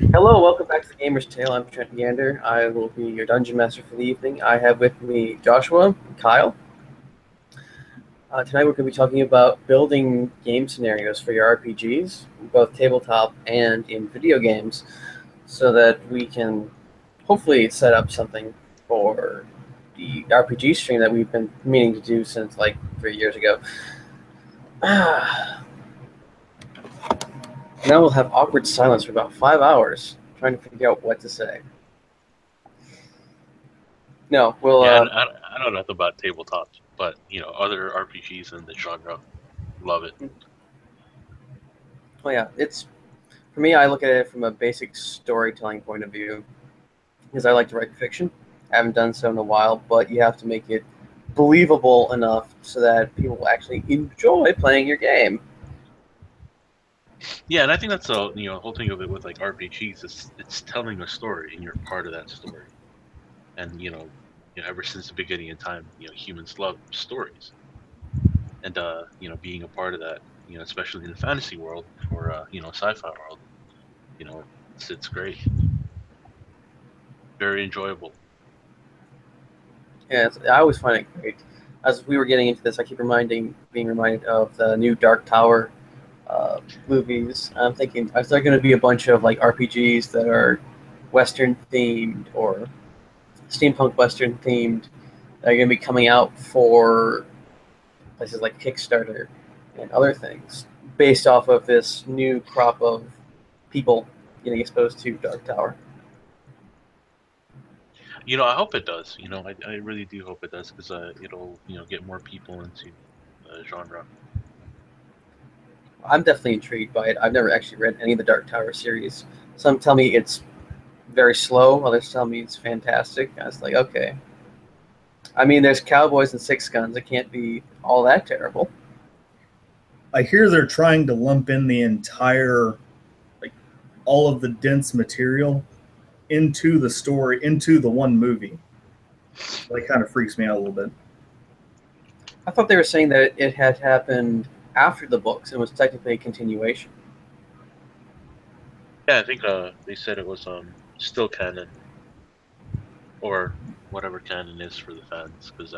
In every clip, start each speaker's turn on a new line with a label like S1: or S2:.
S1: Hello, welcome back to the Gamer's Tale. I'm Trent Gander. I will be your dungeon master for the evening. I have with me Joshua and Kyle. Tonight we're going to be talking about building game scenarios for your RPGs, both tabletop and in video games, so that we can hopefully set up something for the RPG stream that we've been meaning to do since like 3 years ago. Now we'll have awkward silence for about 5 hours, trying to figure out what to say. No, we'll.
S2: Yeah, I don't know nothing about tabletops, but other RPGs in the genre, love it.
S1: Well, yeah, it's for me. I look at it from a basic storytelling point of view because I like to write fiction. I haven't done so in a while, but you have to make it believable enough so that people will actually enjoy playing your game.
S2: Yeah, and I think that's the whole thing of it with like RPGs. It's telling a story, and you're part of that story. And ever since the beginning of time, humans love stories, and being a part of that, especially in the fantasy world or sci-fi world, it's great, very enjoyable.
S1: Yeah, I always find it great. As we were getting into this, I keep being reminded of the new Dark Tower movies. I'm thinking, is there going to be a bunch of like RPGs that are Western themed or steampunk Western themed that are going to be coming out for places like Kickstarter and other things based off of this new crop of people getting exposed to Dark Tower?
S2: I hope it does. I really do hope it does because it'll get more people into the genre.
S1: I'm definitely intrigued by it. I've never actually read any of the Dark Tower series. Some tell me it's very slow, others tell me it's fantastic. I was like, okay. I mean, there's cowboys and six guns. It can't be all that terrible.
S3: I hear they're trying to lump in the entire, like, all of the dense material into the story, into the one movie. That kind of freaks me out a little bit.
S1: I thought they were saying that it had happened after the books and was technically a continuation.
S2: Yeah, I think they said it was still canon or whatever canon is for the fans because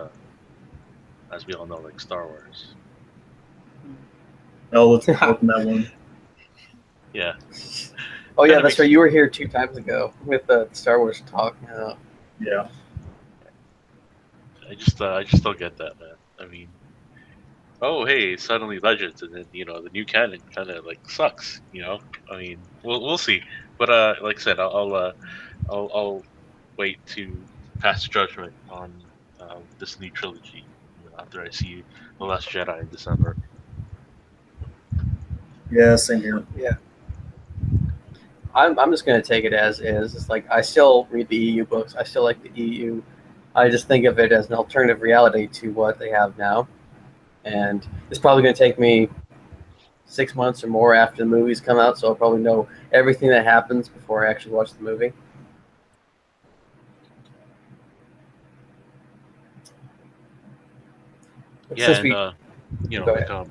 S2: as we all know, like Star Wars.
S3: Oh, let's open that one.
S2: Yeah.
S1: Oh yeah,
S2: Kinda
S1: that's
S2: makes
S1: right. You were here 2 times ago with the Star Wars talk.
S3: Yeah.
S2: I just don't get that, man. I mean, oh hey, suddenly Legends, and then the new canon kind of like sucks. I mean, we'll see. But like I said, I'll wait to pass judgment on this new trilogy after I see the Last Jedi in December.
S3: Yeah, same here.
S1: Yeah, I'm just gonna take it as is. It's like I still read the EU books. I still like the EU. I just think of it as an alternative reality to what they have now, and it's probably gonna take me 6 months or more after the movies come out, so I'll probably know everything that happens before I actually watch the movie. But
S2: Yeah,
S1: since
S2: and
S1: we go
S2: like
S1: ahead.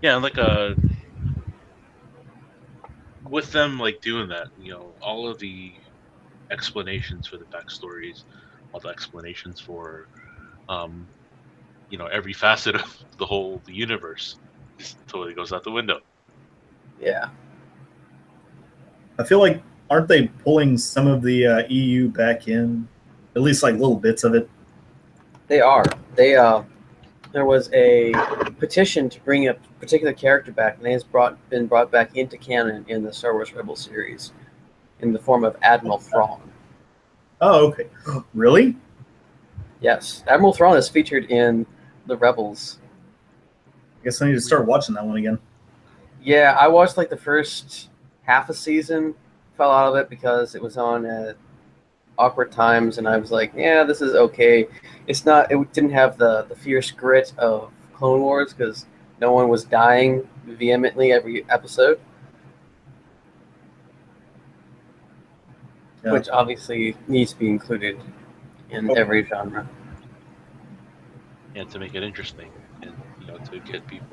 S2: yeah, and like with them like doing that, all of the explanations for the backstories, all the explanations for um, every facet of the universe just totally goes out the window.
S1: Yeah,
S3: I feel like aren't they pulling some of the EU back in, at least like little bits of it?
S1: they are. They There was a petition to bring a particular character back, and it has been brought back into canon in the Star Wars Rebels series in the form of Admiral Thrawn.
S3: Oh, okay. Really?
S1: Yes, Admiral Thrawn is featured in the Rebels.
S3: I guess I need to start watching that one again.
S1: Yeah, I watched like the first half a season, fell out of it because it was on at awkward times, and I was like, yeah, this is okay. It's not. It didn't have the fierce grit of Clone Wars because no one was dying vehemently every episode,
S3: Yeah.
S1: which obviously needs to be included in
S3: Oh,
S1: every genre.
S2: And to make it interesting and to get people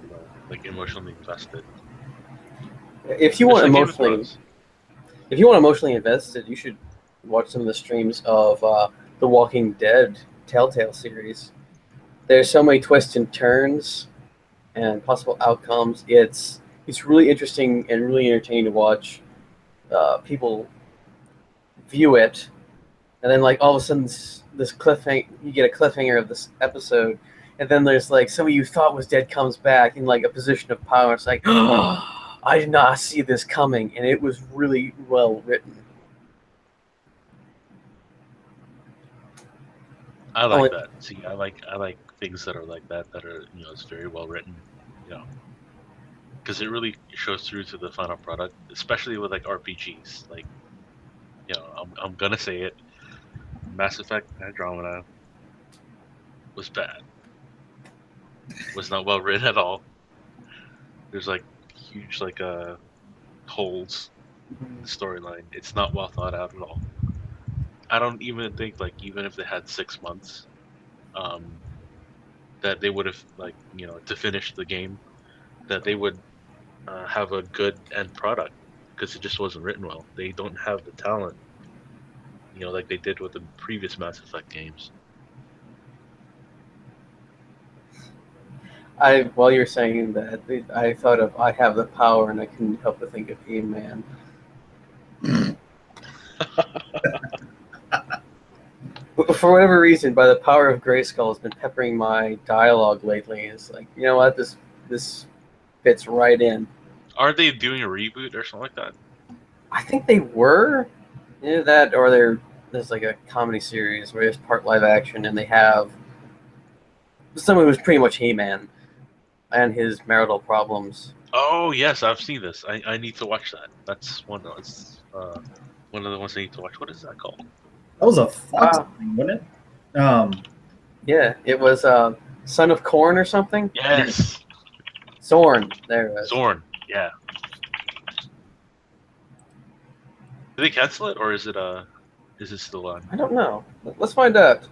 S2: like emotionally invested,
S1: If you
S2: just
S1: want
S2: like Game of
S1: emotionally,
S2: Thrones.
S1: If you want emotionally invested, you should watch some of the streams of the Walking Dead Telltale series. There's so many twists and turns and possible outcomes. It's really interesting and really entertaining to watch people view it, and then like all of a sudden this cliffhanger, you get a cliffhanger of this episode, and then there's like somebody you thought was dead comes back in like a position of power. It's like, oh, I did not see this coming, and it was really well written.
S2: I like
S1: Only,
S2: that. See, I like things that are like that are it's very well written, you know, because it really shows through to the final product, especially with like RPGs. Like I'm gonna say it, Mass Effect Andromeda was bad. Was not well written at all. There's like huge like holes in the storyline. It's not well thought out at all. I don't even think like even if they had 6 months, um, that they would have like to finish the game, that they would have a good end product because it just wasn't written well. They don't have the talent, like they did with the previous Mass Effect games.
S1: while you're saying that, I thought of I Have the Power, and I couldn't help but think of E-Man. For whatever reason, by the power of Grayskull, has been peppering my dialogue lately. It's like, you know what, this fits right in.
S2: Aren't they doing a reboot or something like that?
S1: I think they were, that, or there's like a comedy series where it's part live action, and they have someone who's pretty much He-Man and his marital problems.
S2: Oh yes, I've seen this. I need to watch that. That's one of the ones I need to watch. What is that called?
S3: That was a Fox thing, wasn't it?
S1: Yeah, it was Son of Corn or something.
S2: Yes,
S1: Zorn. There it was.
S2: Zorn. Yeah. Did they cancel it, or is it still on?
S1: I don't know. Let's find out.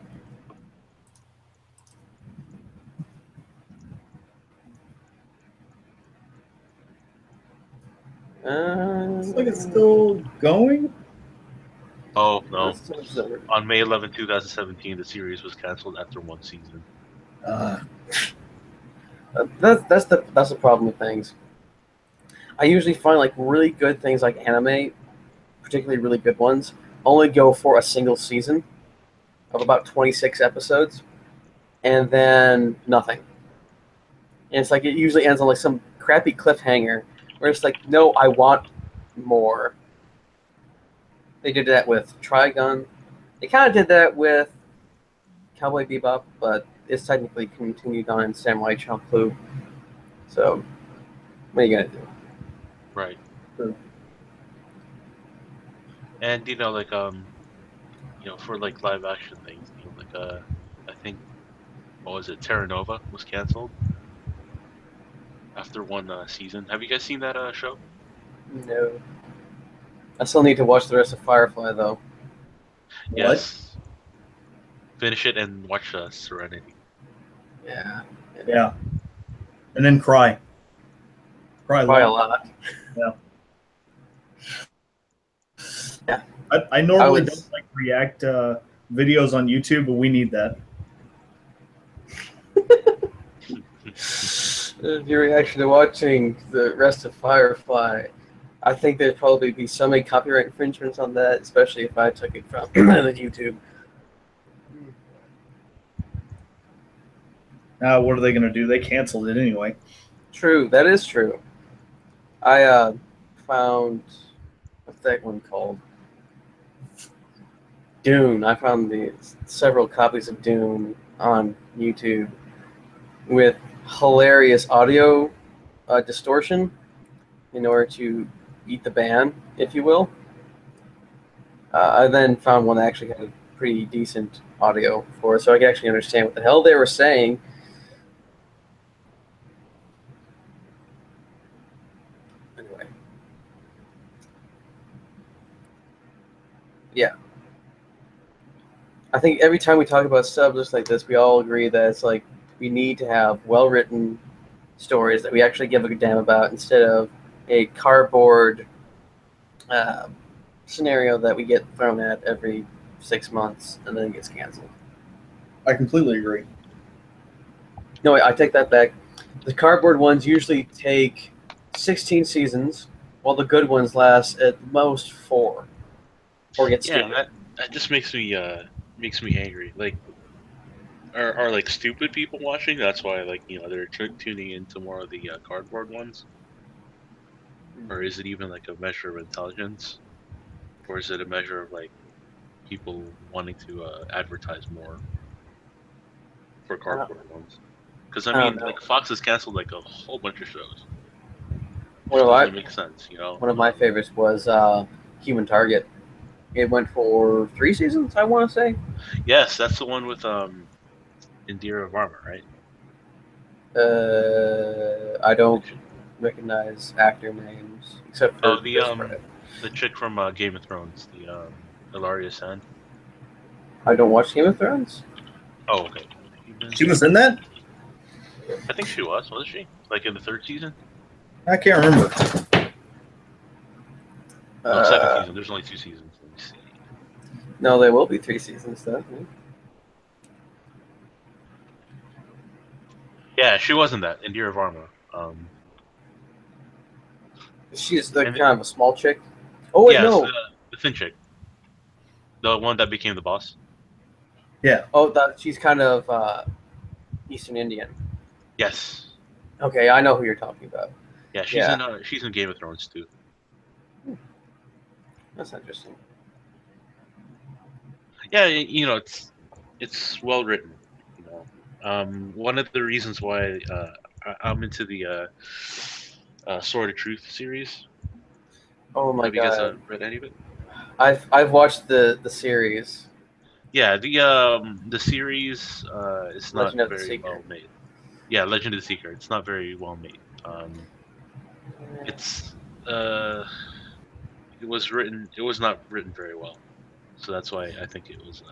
S3: Looks like it's still going.
S2: Oh no! On May 11, 2017, the series was canceled after one season.
S1: That's the problem with things. I usually find like really good things like anime, particularly really good ones, only go for a single season of about 26 episodes, and then nothing. And it's like it usually ends on like some crappy cliffhanger where it's like, no, I want more. They did that with Trigun. They kind of did that with Cowboy Bebop, but it's technically continued on in Samurai Champloo. So, what are you gonna do?
S2: Right.
S3: True.
S2: And like for like live action things, like I think what was it? Terra Nova was canceled after one season. Have you guys seen that show?
S1: No. I still need to watch the rest of Firefly, though.
S3: What?
S2: Yes. Finish it and watch Serenity.
S1: Yeah.
S3: Yeah. And then cry. Cry
S1: a
S3: long.
S1: lot.
S3: Yeah.
S1: Yeah.
S3: I normally don't like react videos on YouTube, but we need that.
S1: Your reaction to watching the rest of Firefly. I think there'd probably be so many copyright infringements on that, especially if I took it from the YouTube.
S3: Now, what are they going to do? They canceled it anyway.
S1: True, that is true. I found, what's that one called? Dune. I found several copies of Dune on YouTube with hilarious audio distortion in order to eat the ban, if you will. I then found one that actually had a pretty decent audio for it, so I could actually understand what the hell they were saying. Anyway. Yeah. I think every time we talk about subjects like this, we all agree that it's like we need to have well-written stories that we actually give a damn about instead of a cardboard scenario that we get thrown at every 6 months and then it gets canceled.
S3: I completely agree.
S1: No, wait, I take that back. The cardboard ones usually take 16 seasons, while the good ones last at most 4, or get
S2: Yeah,
S1: stupid.
S2: that just makes me angry. Like, are like stupid people watching? That's why they're tuning into more of the cardboard ones, or is it even like a measure of intelligence, or is it a measure of like people wanting to advertise more for
S1: I don't,
S2: cardboard ones? Because I
S1: I don't
S2: mean,
S1: know.
S2: like Fox has canceled like a whole bunch of shows,
S1: One
S2: which
S1: of
S2: doesn't
S1: my
S2: make sense, you know.
S1: one of my favorites was Human Target. It went for 3 seasons, I want to say.
S2: Yes, that's the one with Indira Varma, right?
S1: I don't recognize actor names except for
S2: Oh,
S1: Chris Pratt.
S2: the chick from Game of Thrones, the Ilaria Sand.
S1: I don't watch Game of Thrones.
S2: Oh, okay.
S3: She was in that?
S2: I think she wasn't she? Like in the third season?
S3: I can't remember.
S2: No, second
S1: Uh,
S2: season. There's only 2 seasons. Let me see.
S1: no, there will be 3 seasons though.
S2: Yeah, she wasn't that. Indira Varma.
S1: She's like
S2: And
S1: kind of a small chick. Oh wait,
S2: yes,
S1: no.
S2: the thin chick, the one that became the boss.
S3: Yeah.
S1: Oh, she's kind of Eastern Indian.
S2: Yes.
S1: Okay, I know who you're talking about.
S2: Yeah,
S1: Yeah,
S2: she's in Game of Thrones too.
S1: that's interesting.
S2: Yeah, it's well written. You know, one of the reasons why I'm into the Sword of Truth series.
S1: Oh my
S2: Have you guys
S1: god,
S2: read any of it?
S1: I've watched the series
S2: Yeah, the series is not
S1: Legend of the
S2: very
S1: Seeker.
S2: well made. Yeah, Legend of the Seeker. It's not very well made. It's uh, it was written. It was not written very well, so that's why I think it was.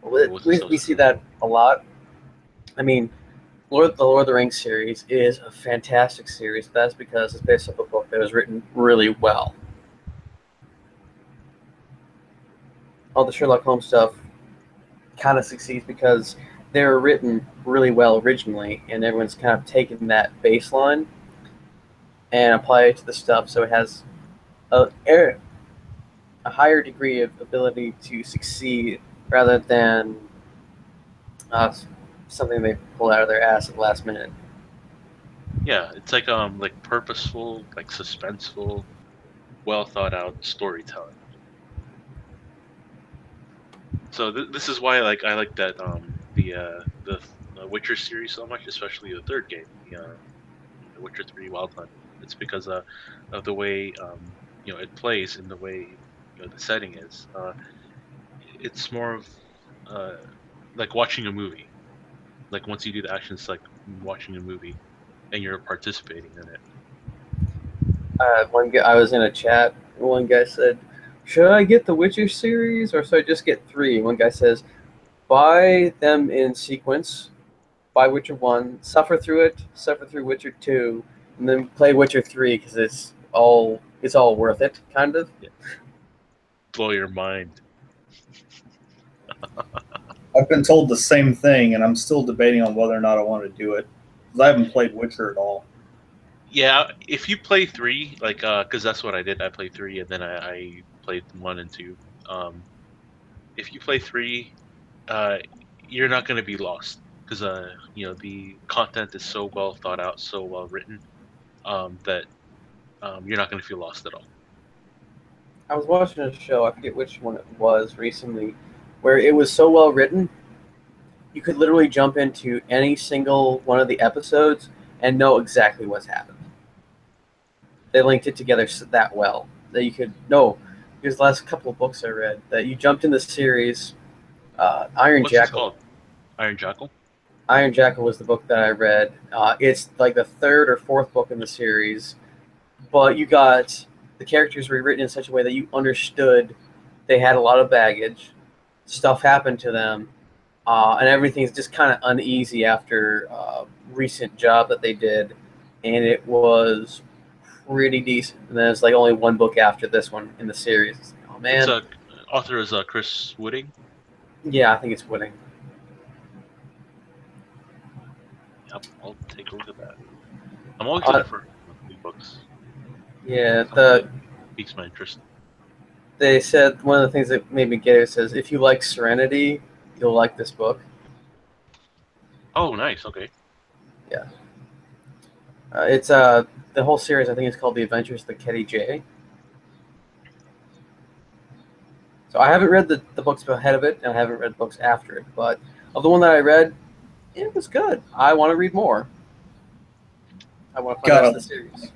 S2: It wasn't so
S1: We see
S2: successful.
S1: that a lot. I mean, the Lord of the Rings series is a fantastic series. That's because it's based off a book that was written really well. All the Sherlock Holmes stuff kind of succeeds because they were written really well originally, and everyone's kind of taken that baseline and apply it to the stuff, so it has a, a higher degree of ability to succeed rather than uh, something they pull out of their ass at the last minute.
S2: Yeah, it's like purposeful, like suspenseful, well thought out storytelling. So this is why I like that the Witcher series so much, especially the third game, the Witcher 3 Wild Hunt. It's because of the way it plays and the way the setting is. It's more of uh, like watching a movie. Like once you do the actions, like watching a movie, and you're participating in it.
S1: One guy, I was in a chat. One guy said, "Should I get the Witcher series or should I just get 3?" One guy says, "Buy them in sequence. Buy Witcher 1, suffer through it, suffer through Witcher 2, and then play Witcher 3 because it's all worth it, kind of."
S2: Yeah. Blow your mind.
S3: I've been told the same thing, and I'm still debating on whether or not I want to do it. Because I haven't played Witcher at all.
S2: Yeah, if you play 3, like, because that's what I did. I played 3, and then I played 1 and 2. Um, if you play 3, uh, you're not going to be lost because the content is so well thought out, so well written, that you're not going to feel lost at all.
S1: I was watching a show, I forget which one it was recently, where it was so well written, you could literally jump into any single one of the episodes and know exactly what's happened. They linked it together that well that you could know. Because the last couple of books I read, that you jumped in the series, Iron
S2: What's this
S1: Jackal.
S2: called? Iron Jackal?
S1: Iron Jackal was the book that I read. It's like the third or fourth book in the series, but you got the characters rewritten in such a way that you understood they had a lot of baggage, stuff happened to them, and everything's just kind of uneasy after a recent job that they did, and it was pretty decent. And then there's like only one book after this one in the series. It's like, oh
S2: It's
S1: man.
S2: author is Chris Wooding.
S1: Yeah, I think it's Winning.
S2: Yep, I'll take a look at that. I'm always
S1: Uh,
S2: looking for new books.
S1: yeah,
S2: Something piques my interest.
S1: they said one of the things that made me get it says if you like Serenity, you'll like this book.
S2: Oh, nice. Okay.
S1: Yeah. It's the whole series. I think it's called The Adventures of the Ketty J. So I haven't read the books ahead of it, and I haven't read books after it. But of the one that I read, it was good. I want to read more. I want to find out the series.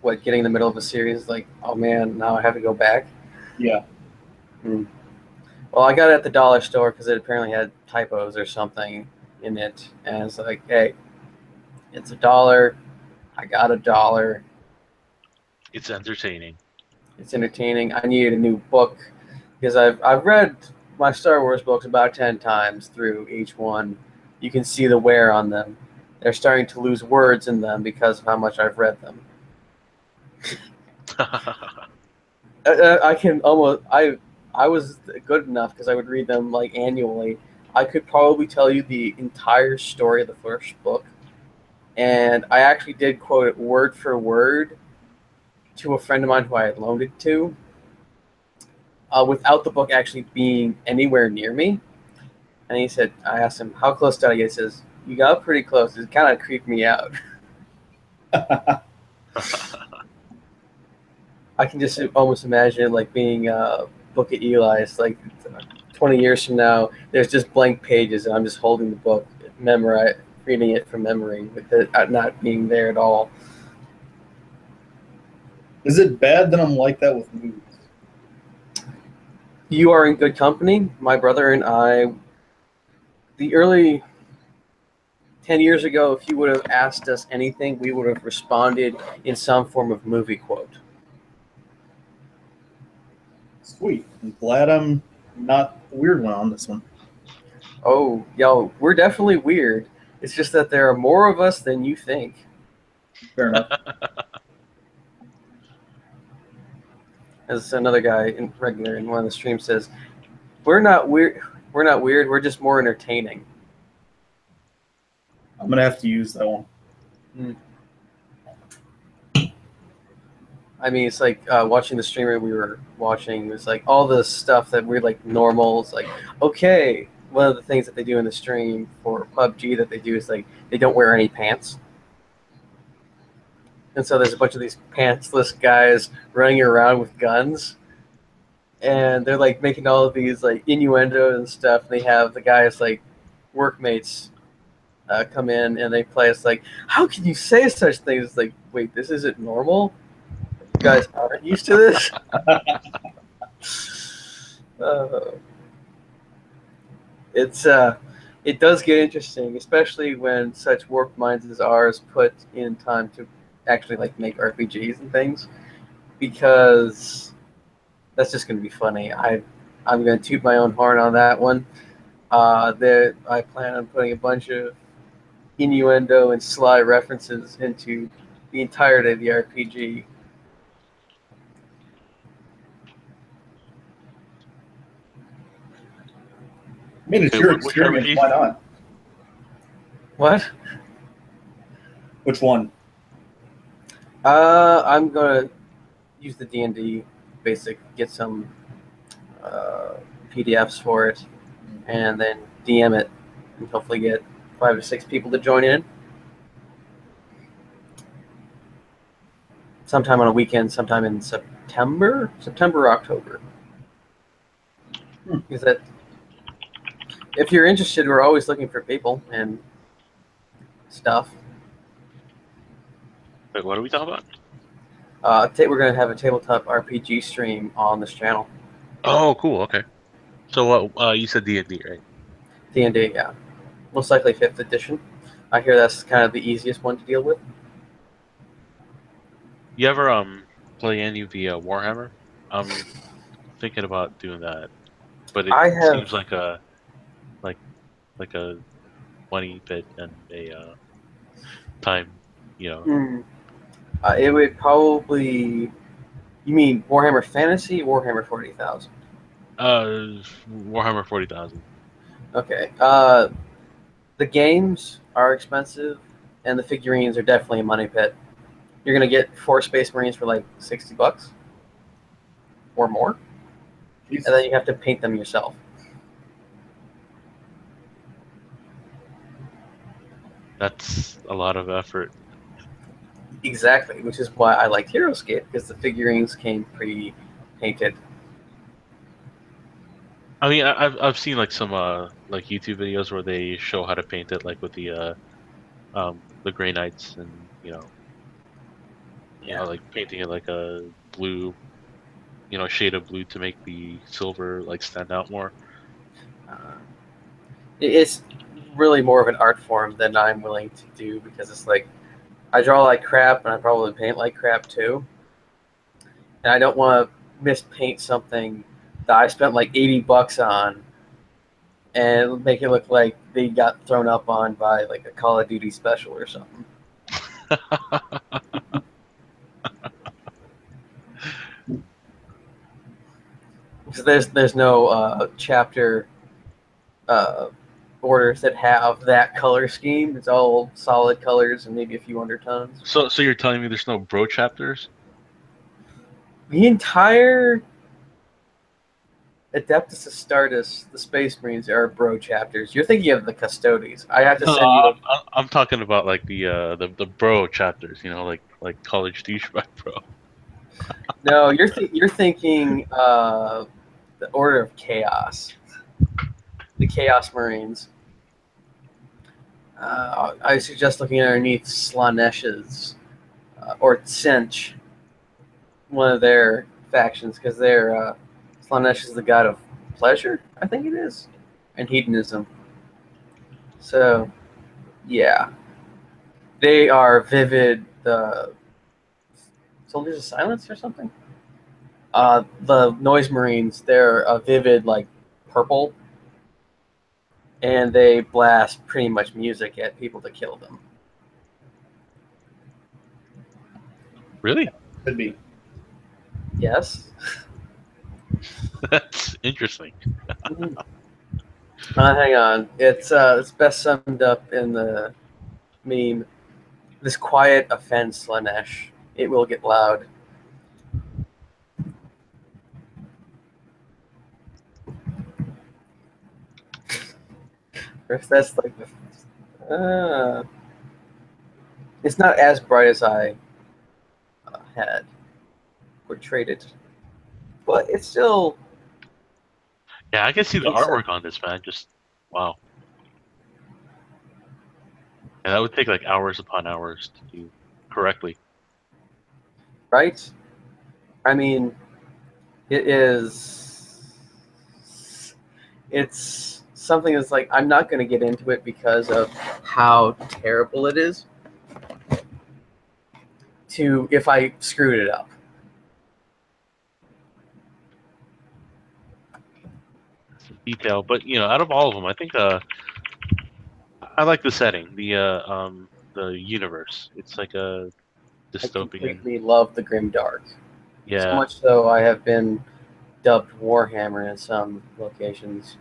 S1: What, getting in the middle of a series, like, oh man, now I have to go back?
S3: Yeah.
S1: Well, I got it at the dollar store because it apparently had typos or something in it. And it's like, hey, it's $1. I got $1.
S2: It's entertaining.
S1: It's entertaining. I needed a new book because I've read my Star Wars books about 10 times through each one. You can see the wear on them. They're starting to lose words in them because of how much I've read them. I can almost I was good enough because I would read them like annually. I could probably tell you the entire story of the first book, and I actually did quote it word for word to a friend of mine who I had loaned it to, without the book actually being anywhere near me. And he said, I asked him, how close did I get? He says, you got pretty close. It kind of creeped me out. I can just almost imagine it like being a book of Eli's, like 20 years from now, there's just blank pages, and I'm just holding the book, reading it from memory, with it not being there at all.
S3: Is it bad that I'm like that with movies?
S1: You are in good company. My brother and I, the early 10 years ago, if you would have asked us anything, we would have responded in some form of movie quote.
S3: Sweet. I'm glad I'm not the weird one on this one.
S1: Oh, yo, we're definitely weird. It's just that there are more of us than you think.
S3: Fair enough.
S1: As another guy in regular in one of the streams says, we're not weird. We're not weird. We're just more entertaining.
S3: I'm gonna have to use that one.
S1: I mean, it's like watching the streamer we were watching. It was like all the stuff that we're like normal. It's like, okay, one of the things that they do in the stream for PUBG that they do is like they don't wear any pants. And so there's a bunch of these pantsless guys running around with guns. And they're like making all of these like innuendo and stuff. And they have the guys like workmates come in and they play. It's like, how can you say such things? It's like, wait, this isn't normal? You guys aren't used to this? It does get interesting, especially when such warped minds as ours put in time to actually like make RPGs and things, because that's just going to be funny. I'm going to toot my own horn on that one. I plan on putting a bunch of innuendo and sly references into the entirety of the RPG.
S3: I mean, it's your experience. Why not?
S1: What?
S3: Which one?
S1: I'm gonna use the D&D basic, get some PDFs for it, and then DM it, and hopefully get 5 or 6 people to join in. Sometime on a weekend, sometime in September or October. Is that? If you're interested, we're always looking for people and stuff.
S2: Wait, what are we talking about?
S1: We're going to have a tabletop RPG stream on this channel.
S2: Oh, cool. Okay. So what? You said D&D, right?
S1: D&D, yeah. Most likely 5th edition. I hear that's kind of the easiest one to deal with.
S2: You ever play any of the Warhammer? I'm thinking about doing that, but it seems like a money pit and a time,
S1: It would probably. You mean Warhammer Fantasy, Warhammer 40,000?
S2: Warhammer 40,000.
S1: Okay. The games are expensive, and the figurines are definitely a money pit. You're gonna get 4 Space Marines for like $60 or more, and then you have to paint them yourself.
S2: That's a lot of effort.
S1: Exactly, which is why I liked HeroScape, because the figurines came pre-painted.
S2: I mean, I've seen like some like YouTube videos where they show how to paint it, like with the Grey Knights, and
S1: Yeah.
S2: like painting it like a blue, shade of blue to make the silver like stand out more.
S1: Uh, it's really more of an art form than I'm willing to do, because it's like I draw like crap and I probably paint like crap too, and I don't want to mispaint something that I spent like $80 on and make it look like they got thrown up on by like a Call of Duty special or something. Because there's no chapter uh, orders that have that color scheme. It's all solid colors and maybe a few undertones.
S2: So you're telling me there's no bro chapters?
S1: The entire Adeptus Astartes, the Space Marines, are bro chapters. You're thinking of the Custodies. I have to
S2: No,
S1: send you.
S2: I'm talking about like the bro chapters. Like college douchebag bro.
S1: No, you're thinking the Order of Chaos, the Chaos Marines. I suggest looking underneath Slanesh's or Tsench, one of their factions, because Slanesh is the god of pleasure, I think it is, and hedonism. So, yeah, they are vivid. The Soldiers of Silence or something. The Noise Marines, they're a vivid like purple, and they blast pretty much music at people to kill them.
S2: Really?
S3: Could be.
S1: Yes.
S2: That's interesting.
S1: Hang on. It's best summed up in the meme. This quiet offense, Slanesh. It will get loud. That's like it's not as bright as I had portrayed it, but it's still
S2: Yeah, I can see the
S1: decent,
S2: artwork on this, man. Just wow. And that would take like hours upon hours to do correctly.
S1: right? I mean, it is. It's something that's like I'm not going to get into it because of how terrible it is. To if I screwed it up.
S2: Detail, but out of all of them, I think I like the setting, the universe. It's like a
S1: I
S2: dystopian.
S1: completely love the grim dark. So
S2: Yeah,
S1: much so I have been dubbed Warhammer in some locations.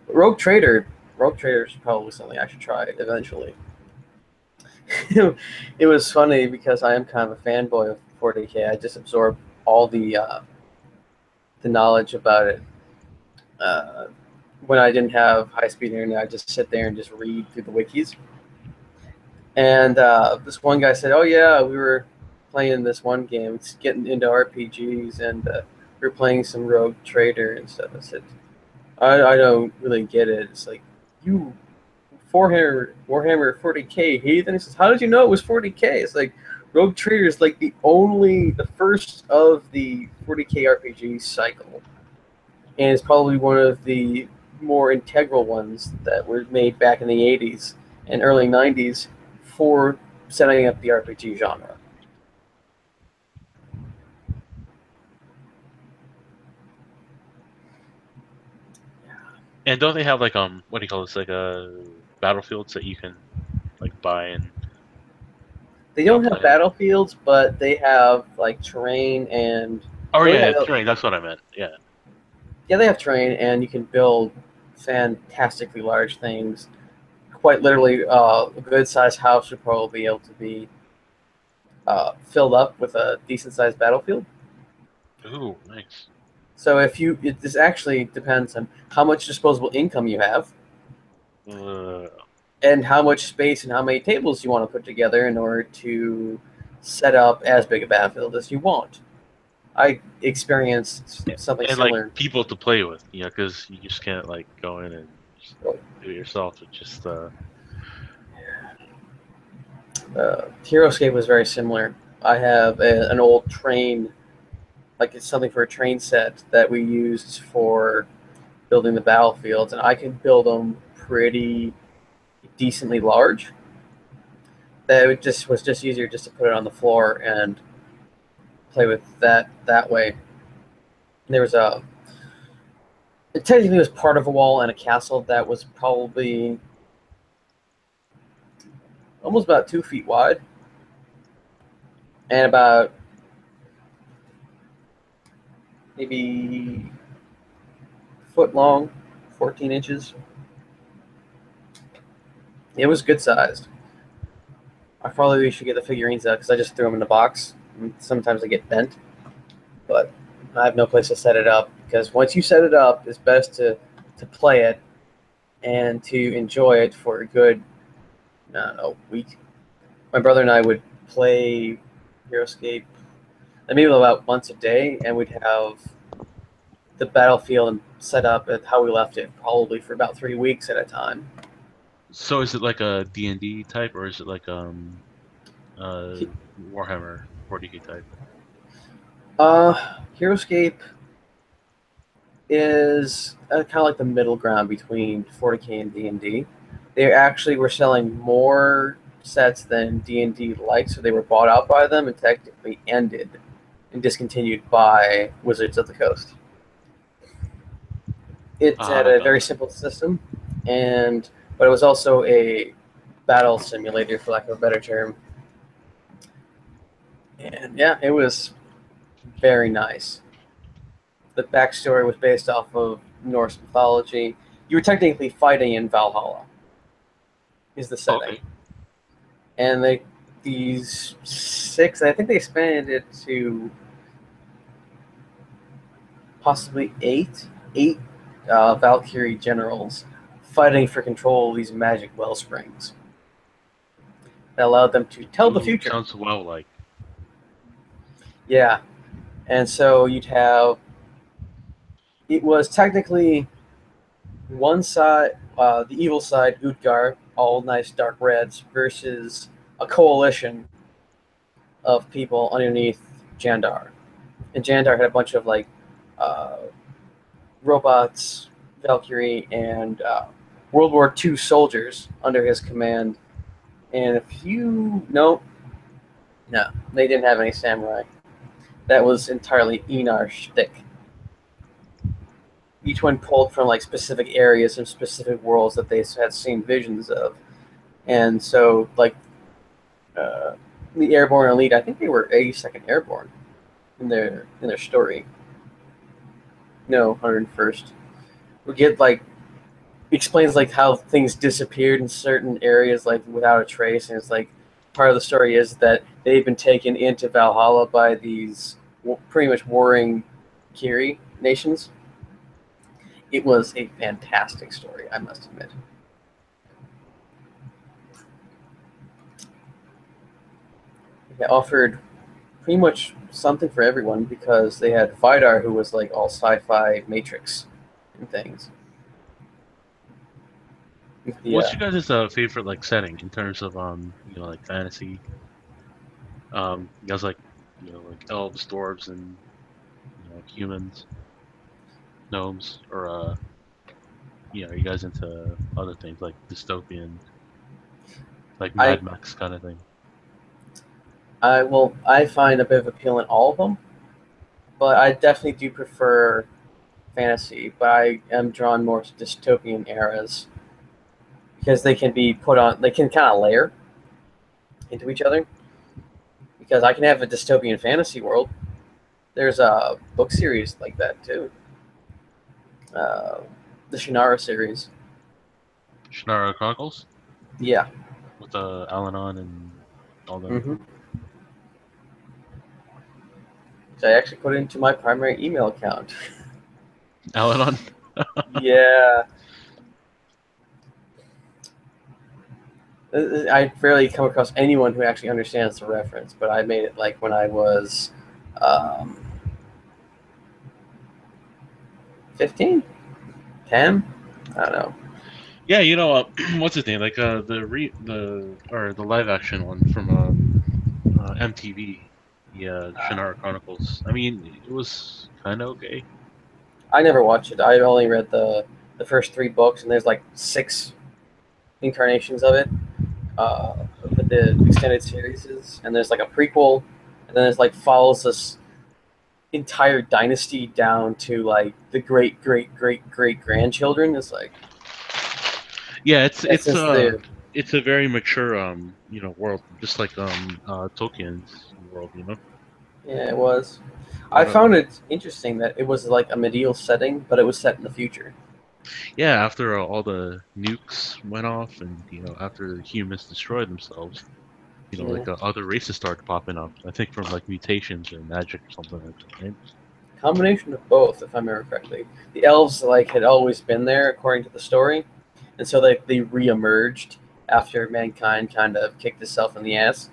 S1: Rogue Trader. Rogue Trader is probably something I should try eventually. It was funny because I am kind of a fanboy of 40K. I just absorb all the knowledge about it. Uh, when I didn't have high speed internet, I just sit there and just read through the wikis. And this one guy said, "Oh yeah, we were playing this one game. It's getting into RPGs, and we are playing some Rogue Trader and stuff." I said, "I don't really get it." It's like you Warhammer 40K heathen. He says, "How did you know it was 40K?" It's like Rogue Trader is like the first of the 40K RPG cycle, and it's probably one of the more integral ones that were made back in the 80s and early 90s for setting up the RPG genre.
S2: and don't they have like what do you call this, like battlefields that you can like by and
S1: They don't
S2: play
S1: have
S2: it.
S1: battlefields, but they have like terrain and.
S2: Oh
S1: they
S2: yeah,
S1: have-
S2: terrain. That's what I meant. Yeah.
S1: Yeah, they have terrain, and you can build fantastically large things. Quite literally, a good-sized house would probably be able to be filled up with a decent-sized battlefield.
S2: Ooh, nice.
S1: So this actually depends on how much disposable income you have, and how much space and how many tables you want to put together in order to set up as big a battlefield as you want. I experienced something
S2: and
S1: similar.
S2: like people to play with, because you just can't like go in and just do it yourself. It's just
S1: HeroScape was very similar. I have an old train, like it's something for a train set that we used for building the battlefields, and I can build them pretty decently large. That it just was just easier just to put it on the floor and play with that way. There was it technically was part of a wall and a castle that was probably almost about 2 feet wide and about maybe foot long, 14 inches. It was good sized. I probably should get the figurines out because I just threw them in the box. And sometimes they get bent, but I have no place to set it up because once you set it up, it's best to play it and to enjoy it for a good, I don't know, week. My brother and I would play HeroScape maybe about once a day, and we'd have the battlefield set up at how we left it, probably for about 3 weeks at a time.
S2: So is it like a D&D type, or is it like Warhammer 40K type?
S1: HeroScape is kind of like the middle ground between 40K and D&D. They actually were selling more sets than D&D liked, so they were bought out by them and technically ended and discontinued by Wizards of the Coast. It had a very simple system, but it was also a battle simulator, for lack of a better term. And yeah, it was very nice. The backstory was based off of Norse mythology. You were technically fighting in Valhalla, is the setting.
S2: Okay.
S1: And these six, I think they expanded it to possibly eight Valkyrie generals fighting for control of these magic well springs that allowed them to tell the future.
S2: Sounds well-like.
S1: Yeah, and so you'd have. It was technically one side, the evil side, Utgard, all nice dark reds, versus a coalition of people underneath Jandar. And Jandar had a bunch of like robots, Valkyrie, and World War II soldiers under his command. And no, they didn't have any samurai. That was entirely Enar's shtick. Each one pulled from like specific areas and specific worlds that they had seen visions of. And so, like, the Airborne Elite, I think they were 82nd Airborne in their story. No, 101st. We get like explains like how things disappeared in certain areas like without a trace, and it's like part of the story is that they've been taken into Valhalla by these pretty much warring Kiri nations. It was a fantastic story, I must admit. They offered pretty much something for everyone because they had Vidar, who was like all sci-fi Matrix and things.
S2: What's your guys' favorite like setting in terms of like fantasy? You guys like like elves, dwarves, and like humans, gnomes, or are you guys into other things like dystopian, like Mad Max kind of thing?
S1: I find a bit of appeal in all of them, but I definitely do prefer fantasy. But I am drawn more to dystopian eras because they can be put on. They can kind of layer. into each other. Because I can have a dystopian fantasy world. There's a book series like that too. The Shannara series.
S2: Shannara Chronicles
S1: Yeah.
S2: with Al-Anon and all that.
S1: Mm-hmm. So I actually put it into my primary email account.
S2: Al-Anon.
S1: Yeah. I rarely come across anyone who actually understands the reference, but I made it like when I was 15, 10. I don't know.
S2: Yeah, you know, what's his name? Like the live action one from MTV. Yeah, Shannara Chronicles. I mean, it was kind of okay.
S1: I never watched it. I only read the first 3 books, and there's like 6 incarnations of it. With the extended series, and there's like a prequel, and then there's like follows this entire dynasty down to like the great great great great grandchildren. It's like
S2: Yeah,
S1: that's just the
S2: it's a very mature world, just like Tolkien's world, you know.
S1: yeah it was. I
S2: But
S1: found it interesting that it was like a medieval setting, but it was set in the future.
S2: yeah, after all the nukes went off, and after humans destroyed themselves,
S1: Yeah.
S2: other races started popping up. I think from like mutations or magic or something like that, right?
S1: Combination of both, if I remember correctly. The elves like had always been there according to the story, and so they re-emerged after mankind kind of kicked itself in the ass.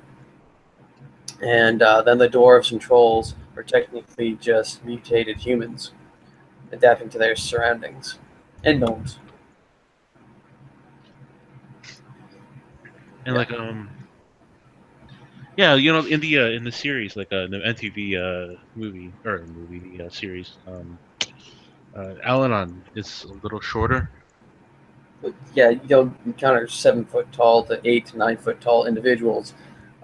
S1: And then the dwarves and trolls were technically just mutated humans, adapting to their surroundings, and gnomes.
S2: And
S1: Yeah.
S2: like yeah, in the series, like the MTV the series, Al-Anon is a little shorter.
S1: But yeah, you'll encounter 7 foot tall to 8 to 9 foot tall individuals.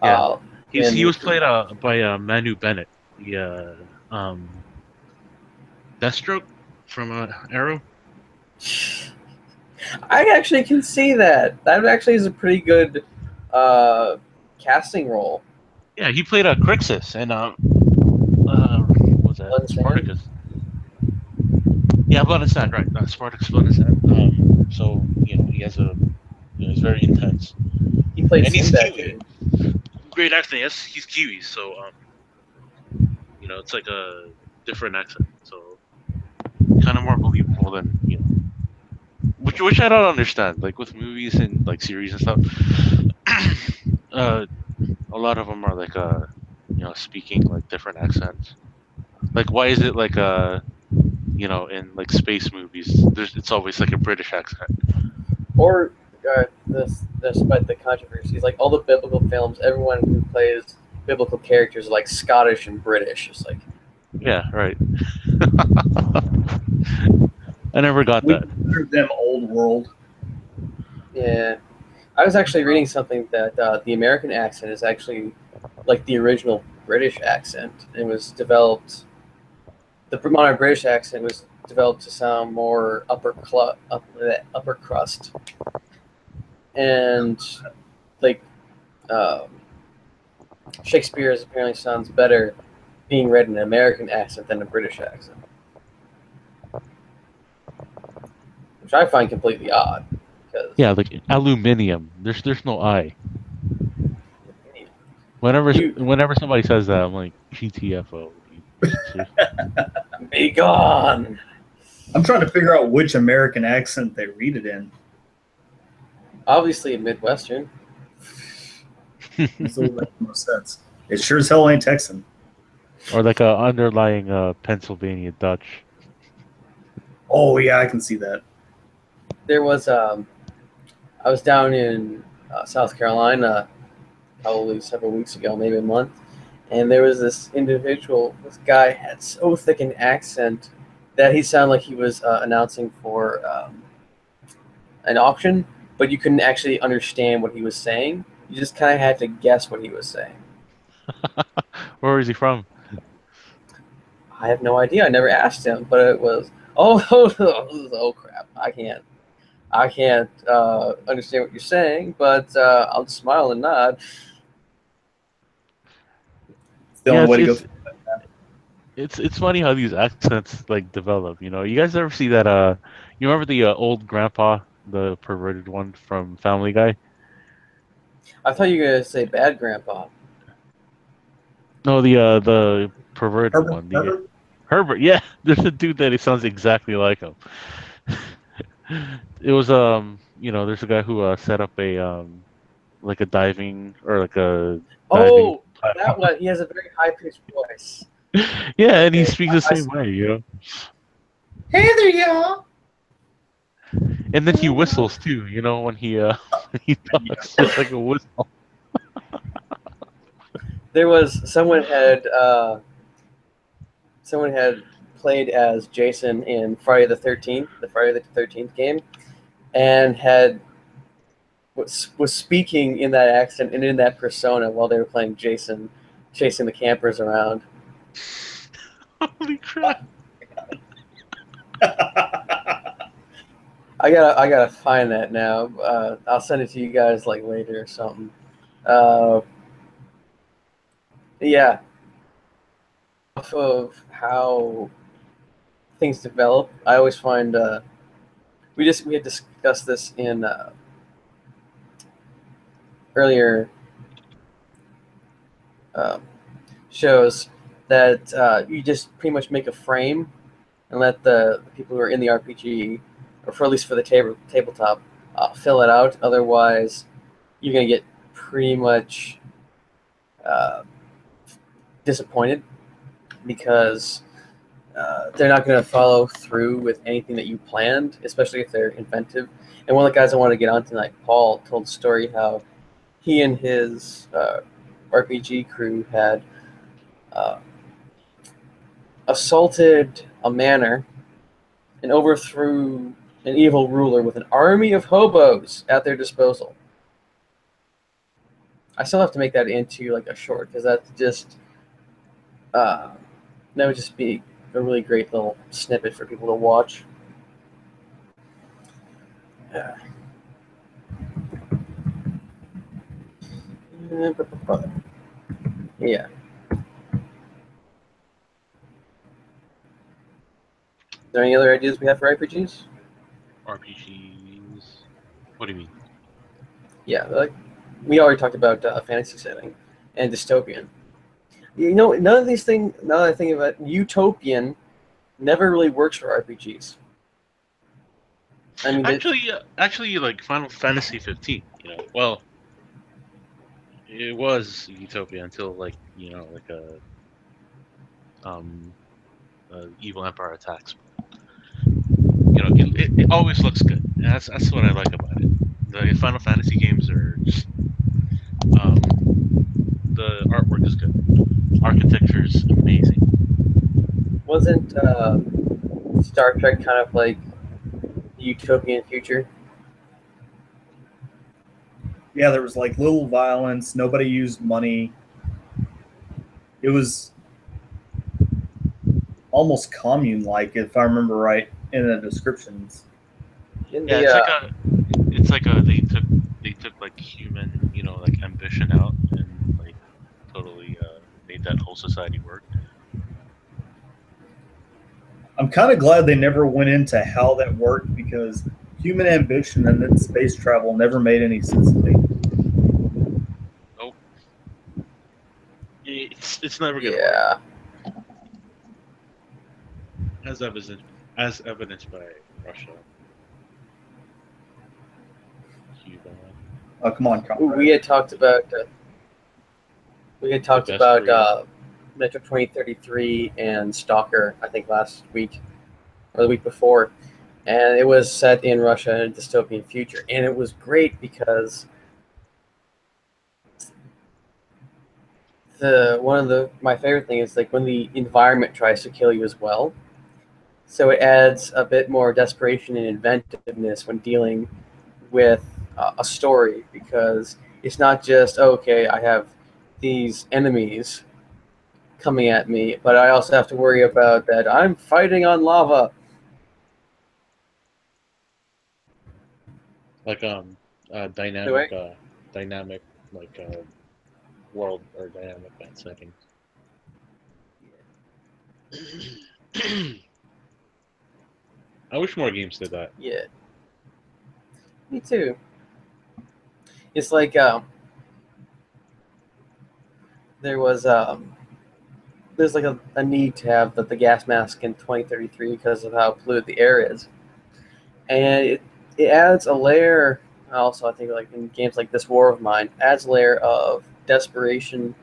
S2: Yeah,
S1: Uh,
S2: he
S1: and
S2: was played by Manu Bennett, the Deathstroke from Arrow.
S1: I actually can see that. That actually is a pretty good uh, casting role.
S2: Yeah, he played Crixus and what was that,
S1: Blood and Sand.
S2: Spartacus? Yeah, Blood and Sand, right? Spartacus, Blood and Sand. So he has he's very intense,
S1: He played
S2: and he's
S1: Sinbad
S2: Kiwi.
S1: too.
S2: Great acting. Yes, he's Kiwi, so it's like a different accent, so kind of more believable than which I don't understand. Like with movies and like series and stuff, uh, a lot of them are like speaking like different accents. Like why is it like in like space movies, it's always like a British accent.
S1: Or despite the controversies, like all the biblical films, everyone who plays biblical characters are like Scottish and British. It's like
S2: Yeah, right. I never got
S3: We
S2: that.
S3: consider them old world.
S1: yeah. I was actually reading something that the American accent is actually like the original British accent. It was developed. The modern British accent was developed to sound more upper crust, and like um, Shakespeare's apparently sounds better being read in an American accent than a British accent, which I find completely odd. Because
S2: Yeah, like aluminium. There's no I.
S1: you
S2: Whenever somebody says that, I'm like GTFO. Seriously?
S1: be gone.
S3: I'm trying to figure out which American accent they read it in.
S1: Obviously, a Midwestern.
S3: This will make no sense. It sure as hell ain't Texan.
S2: Or like a underlying Pennsylvania Dutch.
S3: Oh yeah, I can see that.
S1: There was I was down in South Carolina probably several weeks ago, maybe a month, and there was this individual. This guy had so thick an accent that he sounded like he was announcing for an auction, but you couldn't actually understand what he was saying. You just kind of had to guess what he was saying.
S2: Where is he from?
S1: I have no idea. I never asked him, but it was oh crap! I can't understand what you're saying, but I'll smile and nod.
S3: the
S4: Yeah,
S3: only way to go.
S4: it's funny how these accents like develop. You know, you guys ever see that? You remember the old grandpa, the perverted one from Family Guy?
S1: I thought you were gonna say Bad Grandpa.
S4: No, the perverted
S3: Herbert,
S4: one, the
S3: Herbert?
S4: Herbert. Yeah, there's a dude that he sounds exactly like him. It was there's a guy who set up a like a diving or like a diving
S1: Oh, that
S4: platform.
S1: one. He has a very high pitched voice.
S4: Yeah, and he
S1: Okay,
S4: speaks the
S1: I
S4: same way, you know.
S3: Hey there, y'all.
S4: And then he whistles too, you know, when he when he talks, just like a whistle.
S1: there was someone had played as Jason in Friday the 13th, the Friday the 13th game, and was speaking in that accent and in that persona while they were playing Jason, chasing the campers around.
S4: Holy crap!
S1: I gotta find that now. I'll send it to you guys like later or something. Uh, yeah, off of how things develop, I always find we had discussed this in earlier um, shows that you just pretty much make a frame and let the people who are in the RPG, or for at least for the tabletop, fill it out. Otherwise, you're gonna get pretty much uh, disappointed because they're not going to follow through with anything that you planned, especially if they're inventive. And one of the guys I wanted to get on tonight, Paul, told a story how he and his RPG crew had uh, assaulted a manor and overthrew an evil ruler with an army of hobos at their disposal. I still have to make that into like a short because that's just uh, that would just be a really great little snippet for people to watch. Yeah. Yeah. Is there any other ideas we have for RPGs?
S2: RPGs. What do you mean?
S1: Yeah, like we already talked about fantasy setting and dystopian. You know, none of these things. Now that I think about it, utopian, never really works for RPGs. I mean,
S2: Actually, like Final Fantasy 15. You know, well, it was Utopia until like um evil empire attacks. You know, it always looks good. And that's what I like about it. The Final Fantasy games are just um, the artwork is good, architecture is amazing.
S1: wasn't Star Trek kind of like the utopian future?
S3: Yeah, there was like little violence. Nobody used money. It was almost commune-like, if I remember right, in the descriptions.
S1: In
S2: Yeah,
S1: the
S2: it's like they took like human like ambition out and like totally made that whole society work.
S3: I'm kind of glad they never went into how that worked because human ambition and then space travel never made any sense to me.
S2: Nope, it's never gonna work
S1: yeah,
S2: as evidenced by Russia, Cuba,
S3: Oh, come on,
S1: Ooh,
S3: comrade.
S1: we had
S2: the
S1: talked
S2: best
S1: about
S2: Korea.
S1: Metro 2033 and Stalker. I think last week or the week before, and it was set in Russia in a dystopian future, and it was great because the one of the my favorite thing is like when the environment tries to kill you as well. So it adds a bit more desperation and inventiveness when dealing with a story because it's not just okay. I have these enemies coming at me, but I also have to worry about that I'm fighting on lava.
S2: Like
S1: Anyway,
S2: dynamic like world or dynamic settings.
S4: I wish more games did that.
S1: Yeah, me too. It's like there was there's like a need to have the gas mask in 2033 because of how polluted the air is, and it adds a layer. Also, I think like in games like This War of Mine, adds a layer of desperation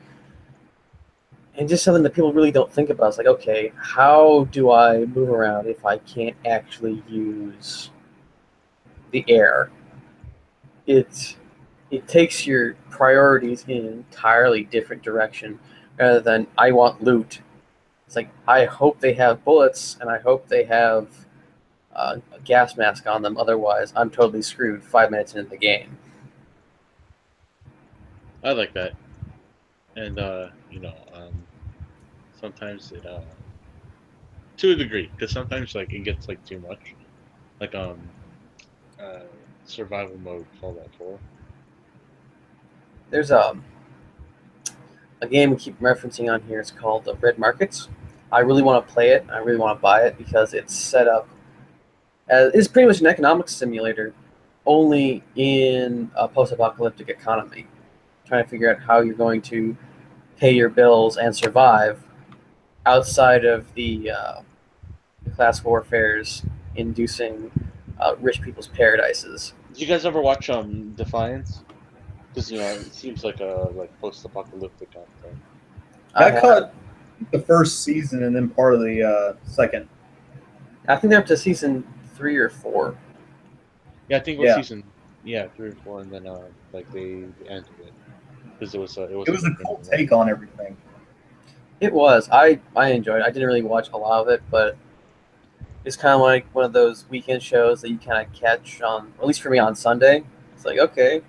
S1: and just something that people really don't think about. It's like, okay, how do I move around if I can't actually use the air? It takes your priorities in an entirely different direction rather than I want loot. It's like I hope they have bullets and I hope they have a gas mask on them. Otherwise, I'm totally screwed 5 minutes into the game.
S4: I like that, and sometimes it to a degree, because sometimes like it gets like too much, like uh, survival mode Fallout 4.
S1: There's a game we keep referencing on here. It's called the Red Markets. I really want to play it. I really want to buy it because it's set up as it's pretty much an economics simulator, only in a post-apocalyptic economy. Trying to figure out how you're going to pay your bills and survive outside of the class warfares inducing rich people's paradises.
S4: Did you guys ever watch Defiance? Because it seems like a post-apocalyptic kind of thing.
S1: I
S3: I caught the first season and then part of the second.
S1: I think they're up to season 3 or 4.
S4: Yeah, I think it was
S3: Yeah.
S4: season 3 or 4, and then like they ended it because it was
S3: It was a cool take on everything.
S1: It was. I enjoyed it. I didn't really watch a lot of it, but it's kind of like one of those weekend shows that you kind of catch on, at least for me, on Sunday. It's like, okay,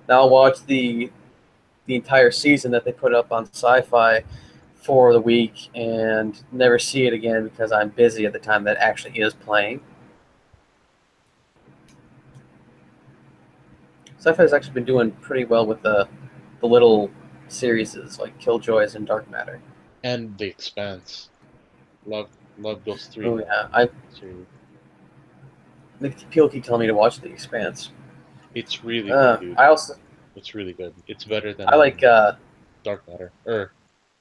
S1: now I'll watch the entire season that they put up on Sci-Fi for the week and never see it again because I'm busy at the time that actually is playing. Sci-Fi has actually been doing pretty well with the little series like Killjoys and Dark Matter.
S4: and The Expanse. Love those three.
S1: Oh yeah,
S4: series.
S1: people keep telling me to watch The Expanse.
S4: It's really good, dude.
S1: I also
S4: It's really good. It's better than
S1: I like
S4: Dark Matter.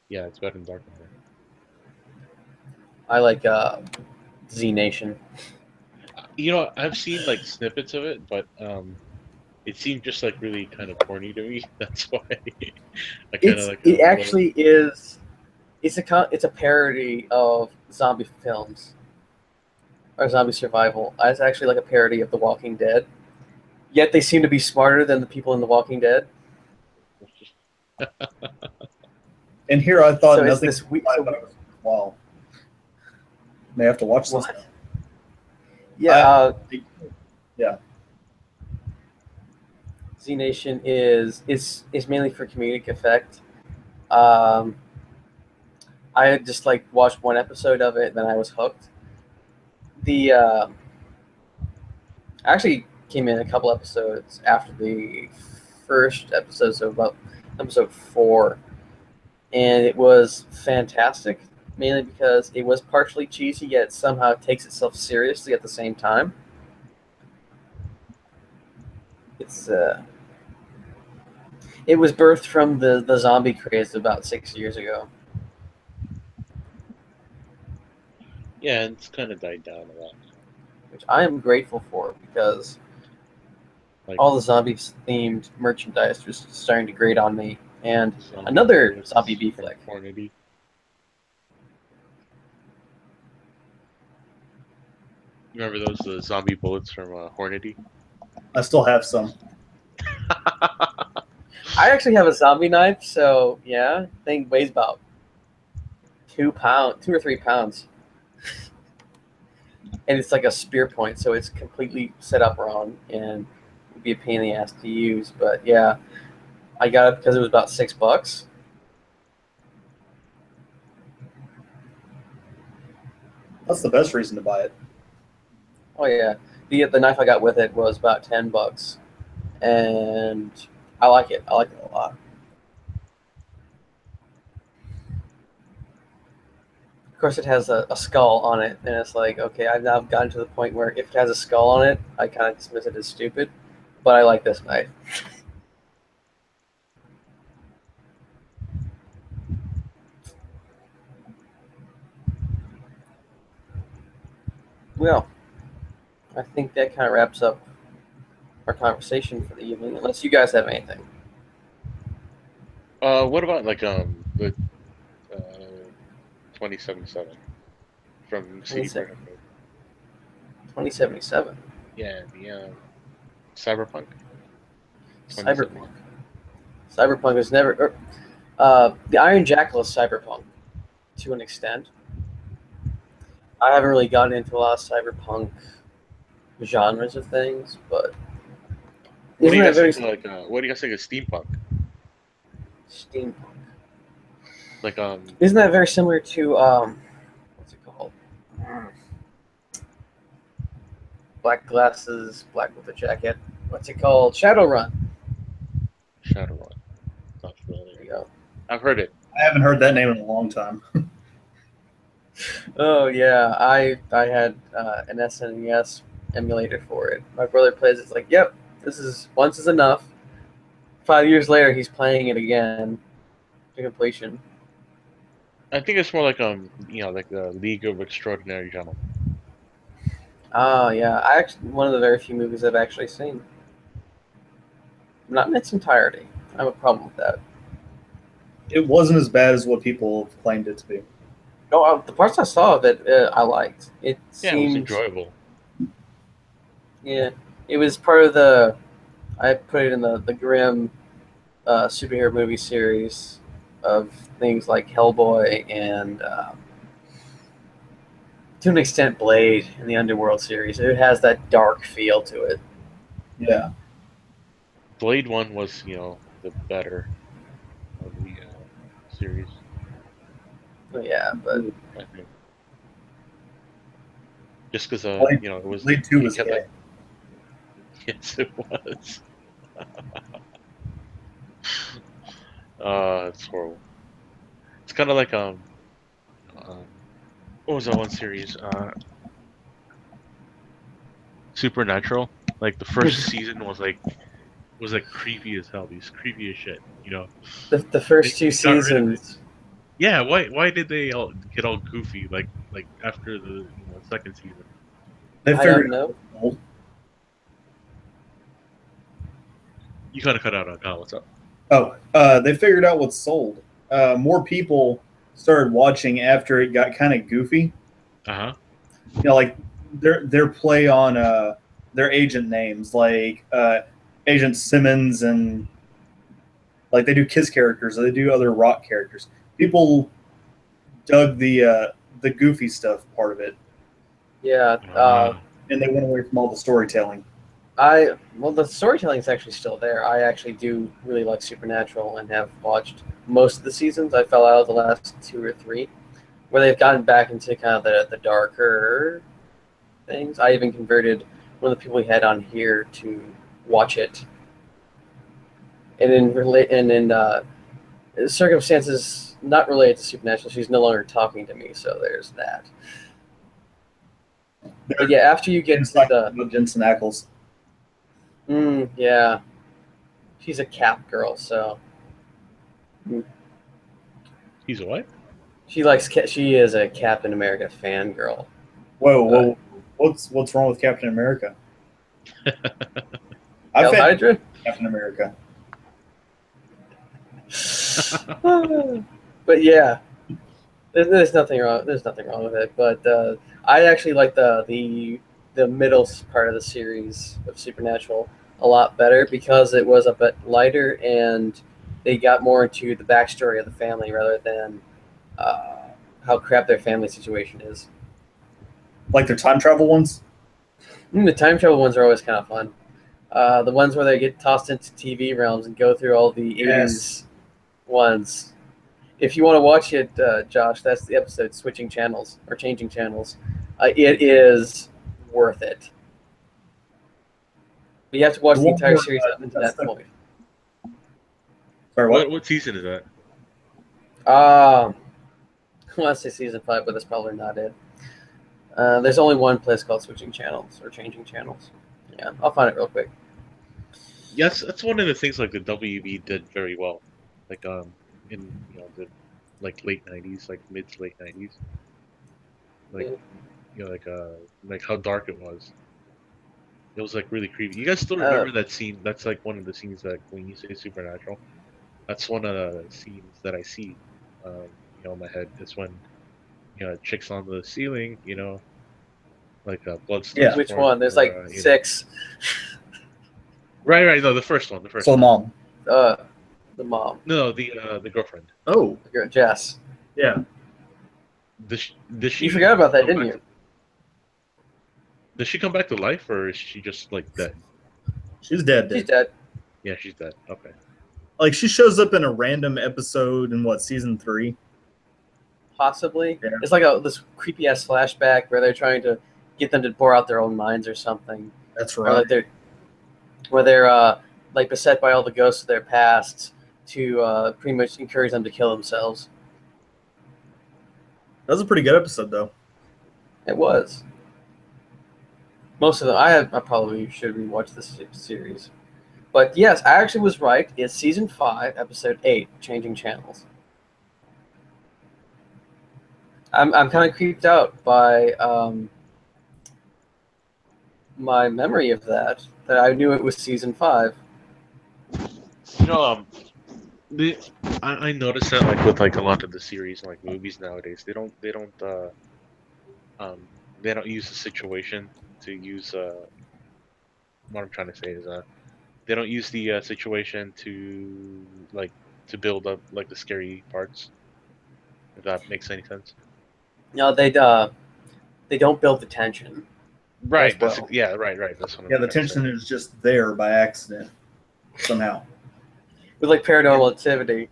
S4: Yeah, it's better than Dark Matter.
S1: I like Z Nation.
S4: I've seen like snippets of it, but it seemed just like really kind of corny to me. That's why I kind of like.
S1: It actually is. It's a parody of zombie films or zombie survival. It's actually like a parody of The Walking Dead. Yet they seem to be smarter than the people in The Walking Dead.
S3: And here I thought
S1: So it's
S3: nothing.
S1: this
S3: Wow. They have to watch this.
S1: What?
S3: Now.
S1: Yeah,
S3: Yeah.
S1: Z Nation is mainly for comedic effect. I had just like watched one episode of it, then I was hooked. I actually came in a couple episodes after the first episode, so about episode 4, and it was fantastic. Mainly because it was partially cheesy, yet somehow it takes itself seriously at the same time. It was birthed from the zombie craze about 6 years ago.
S4: Yeah, it's kind of died down a lot.
S1: Which I am grateful for because all the zombies themed merchandise was starting to grate on me. And another zombie B flick.
S4: Hornady. You remember those zombie bullets from Hornady?
S3: I still have some.
S1: I actually have a zombie knife, so yeah, thing weighs about 2 or 3 pounds. And it's like a spear point, so it's completely set up wrong and would be a pain in the ass to use. But yeah, I got it because it was about $6.
S3: That's the best reason to buy it.
S1: Oh yeah, the knife I got with it was about $10, and I like it. I like it a lot. course, it has a skull on it, and it's like, okay, I've now gotten to the point where if it has a skull on it, I kind of dismiss it as stupid. But I like this knife. Well, I think that kind of wraps up our conversation for the evening, unless you guys have anything.
S2: What about like the 2077 from CD Projekt Red?
S1: 2077.
S2: Yeah, the Cyberpunk 2077.
S1: Cyberpunk. Cyberpunk is never. The Iron Jackal is cyberpunk to an extent. I haven't really gotten into a lot of cyberpunk genres of things, but
S2: What do
S1: isn't
S2: you
S1: that
S2: guys
S1: very
S2: think? Like, what do you guys think of steampunk?
S1: steampunk?
S2: Like,
S1: Isn't that very similar to what's it called? Black glasses, black with a jacket. What's it called? Shadowrun.
S2: Shadowrun. Not
S1: There
S2: familiar.
S1: you go.
S2: I've heard it.
S3: I haven't heard that name in a long time.
S1: Oh yeah, I had an SNES emulator for it. My brother plays it. It's like, yep, this is once is enough. 5 years later, he's playing it again to completion.
S2: I think it's more like like the League of Extraordinary Gentlemen.
S1: Oh yeah, I actually one of the very few movies I've actually seen. Not in its entirety. I have a problem with that.
S3: It wasn't as bad as what people have claimed it to be.
S1: No, the parts I saw of it, I liked. It
S2: Yeah, it was
S1: seemed,
S2: enjoyable.
S1: yeah, it was part of the. I put it in the grim superhero movie series of things like Hellboy and to an extent Blade in the Underworld series. It has that dark feel to it.
S3: Yeah.
S2: Blade 1 was, the better of the series,
S1: But yeah, but
S2: I think. Just because,
S3: Blade,
S2: it was.
S3: Blade 2
S2: It
S3: was
S2: kept
S3: gay.
S2: like. Yes, it was. It's horrible. It's kind of like what was that one series? Supernatural. Like the first season was like creepy as hell. These creepy as shit.
S1: the
S2: They
S1: first two
S2: got rid of it.
S1: seasons.
S2: Yeah. Why did they all get all goofy like after the second season?
S3: They
S1: I don't
S3: figured
S1: know.
S3: out.
S2: You kind of cut out on Kyle. What's up?
S3: They figured out what's sold. More people started watching after it got kind of goofy.
S2: Uh huh.
S3: Like their play on their agent names, like Agent Simmons, and like they do Kiss characters, or they do other rock characters. People dug the goofy stuff part of it,
S1: Yeah,
S3: and they went away from all the storytelling.
S1: the storytelling is actually still there. I actually do really like Supernatural and have watched most of the seasons. I fell out of the last 2 or 3, where they've gotten back into kind of the darker things. I even converted one of the people we had on here to watch it, and in circumstances not related to Supernatural, she's no longer talking to me. So there's that. But yeah, after you get
S3: It's
S1: to
S3: like
S1: the
S3: Jensen Ackles.
S1: yeah, she's a Cap girl, so
S2: He's a what?
S1: she is a Captain America fangirl.
S3: Whoa! What's wrong with Captain America? I've
S1: Hell
S3: had
S1: Hydra.
S3: Captain America.
S1: But yeah, there's nothing wrong. There's nothing wrong with it. But I actually like the middle part of the series of Supernatural a lot better because it was a bit lighter and they got more into the backstory of the family rather than how crap their family situation is.
S3: Like their time travel ones.
S1: The time travel ones are always kind of fun. The ones where they get tossed into TV realms and go through all the 80s ones. If you want to watch it, Josh, that's the episode Switching Channels or Changing Channels. It is worth it. But you have to watch the entire series up until that point.
S3: Sorry, what?
S2: What season is that?
S1: want to say season 5, but that's probably not it. There's only one place called Switching Channels or Changing Channels. Yeah, I'll find it real quick.
S2: Yes, that's one of the things like the WB did very well, like in the like late '90s, like mid to late '90s, like like how dark it was. It was like really creepy. You guys still
S1: Uh,
S2: remember that scene? That's like one of the scenes that when you say supernatural, that's one of the scenes that I see, in my head. It's when chicks on the ceiling, like blood starts
S3: Yeah.
S1: which
S2: pouring
S1: one?
S2: from
S1: There's like
S2: her,
S1: 6.
S2: Right. No, the first one.
S3: So mom.
S1: The mom,
S2: No, the girlfriend.
S3: Oh,
S1: the girl, Jess.
S3: yeah.
S2: Does
S1: You
S2: she
S1: forgot about that,
S2: come
S1: didn't
S2: back
S1: you?
S2: to, does she come back to life, or is she just like dead?
S3: She's dead.
S1: She's dead.
S2: Yeah, she's dead. Okay.
S3: Like she shows up in a random episode in season 3?
S1: Possibly.
S3: Yeah.
S1: It's like this creepy ass flashback where they're trying to get them to pour out their own minds or something.
S3: That's
S1: Or
S3: right.
S1: like they're like beset by all the ghosts of their past to pretty much encourage them to kill themselves.
S3: That was a pretty good episode, though.
S1: It was. Most of them. I probably should rewatch this series. But yes, I actually was right. It's season 5, episode 8, Changing Channels. I'm kind of creeped out by my memory of that I knew it was season 5.
S2: You know, I noticed that like with like a lot of the series and like movies nowadays, they don't use the situation to use what I'm trying to say is they don't use the situation to like to build up like the scary parts. If that makes any sense.
S1: No, they don't build the tension.
S2: Right.
S1: As well.
S2: Yeah. Right. That's what I'm
S3: Yeah, the
S2: trying to say.
S3: tension is just there by accident somehow.
S1: With like paranormal activity.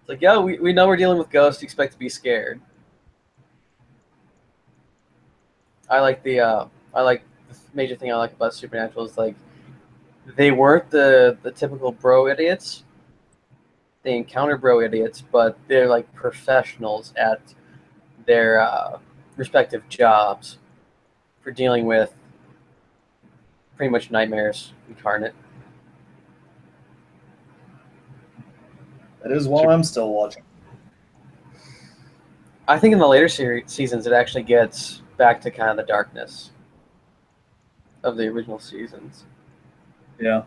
S1: It's like, yeah, we know we're dealing with ghosts, you expect to be scared. I like the major thing I like about Supernatural is like they weren't the typical bro idiots. They encounter bro idiots, but they're like professionals at their respective jobs for dealing with pretty much nightmares incarnate.
S3: That is while I'm still watching.
S1: I think in the later seasons it actually gets back to kind of the darkness of the original seasons.
S3: Yeah.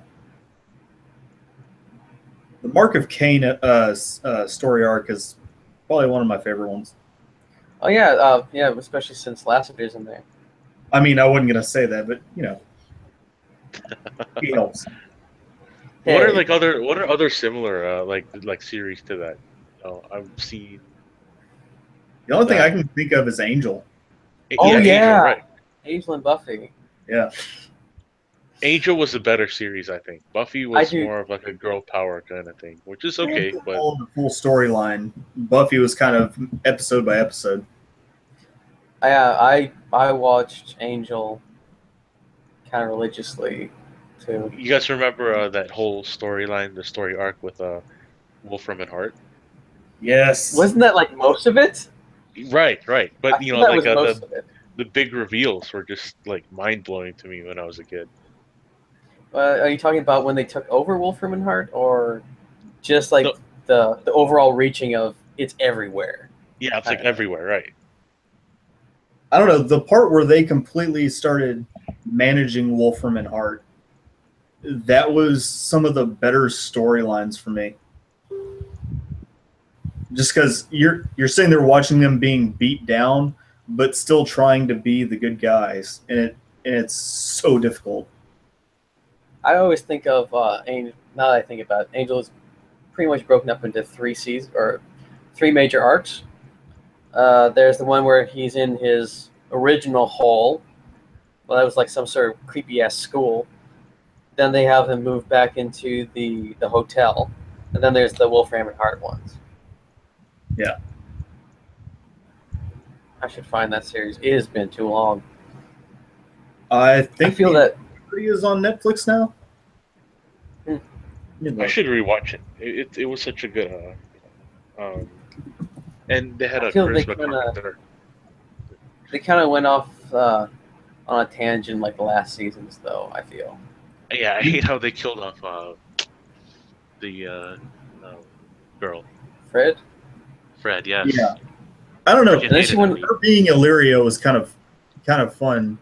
S3: The Mark of Cain story arc is probably one of my favorite ones.
S1: Oh yeah, yeah, especially since Lassiter's in there.
S3: I mean, I wasn't gonna say that, but he helps.
S1: Hey,
S2: What are other similar like series to that? I've seen.
S3: The only thing I can think of is Angel.
S1: Oh,
S2: Angel,
S1: yeah.
S2: right?
S1: Angel and Buffy.
S3: Yeah.
S2: Angel was a better series, I think. Buffy was more of like a girl power kind of thing, which is okay, but
S3: all the full storyline. Buffy was kind of episode by episode.
S1: I watched Angel kind of religiously too.
S2: you guys remember that whole storyline, the story arc with Wolfram and Hart?
S3: Yes.
S1: Wasn't that like most of it?
S2: Right. But
S1: I think that was
S2: like
S1: most of it.
S2: the big reveals were just like mind blowing to me when I was a kid.
S1: Are you talking about when they took over Wolfram and Hart, or just like
S2: No.
S1: the overall reaching of it's everywhere?
S2: Yeah, it's like everywhere, right?
S3: I don't know, the part where they completely started managing Wolfram and Hart, that was some of the better storylines for me. Just because you're sitting there watching them being beat down, but still trying to be the good guys, and it's so difficult.
S1: I always think of Angel. Now that I think about it, Angel is pretty much broken up into 3 seasons or 3 major arcs. There's the one where he's in his original hole. Well, that was like some sort of creepy ass school. Then they have him move back into the hotel, and then there's the Wolfram and Hart ones.
S3: Yeah.
S1: I should find that series. It has been too long.
S3: I think
S1: I feel that
S3: it is on Netflix now.
S2: I should rewatch it. It was such a good And they had
S1: I
S2: a
S1: feel
S2: charisma character.
S1: they kind of went off on a tangent like the last seasons, though. I feel.
S2: Yeah, I hate how they killed off the girl,
S1: Fred.
S2: Fred. Yes,
S3: Yeah, I don't know.
S2: freaking
S1: And then she
S2: hated him.
S1: went.
S3: Her being Illyria was kind of fun.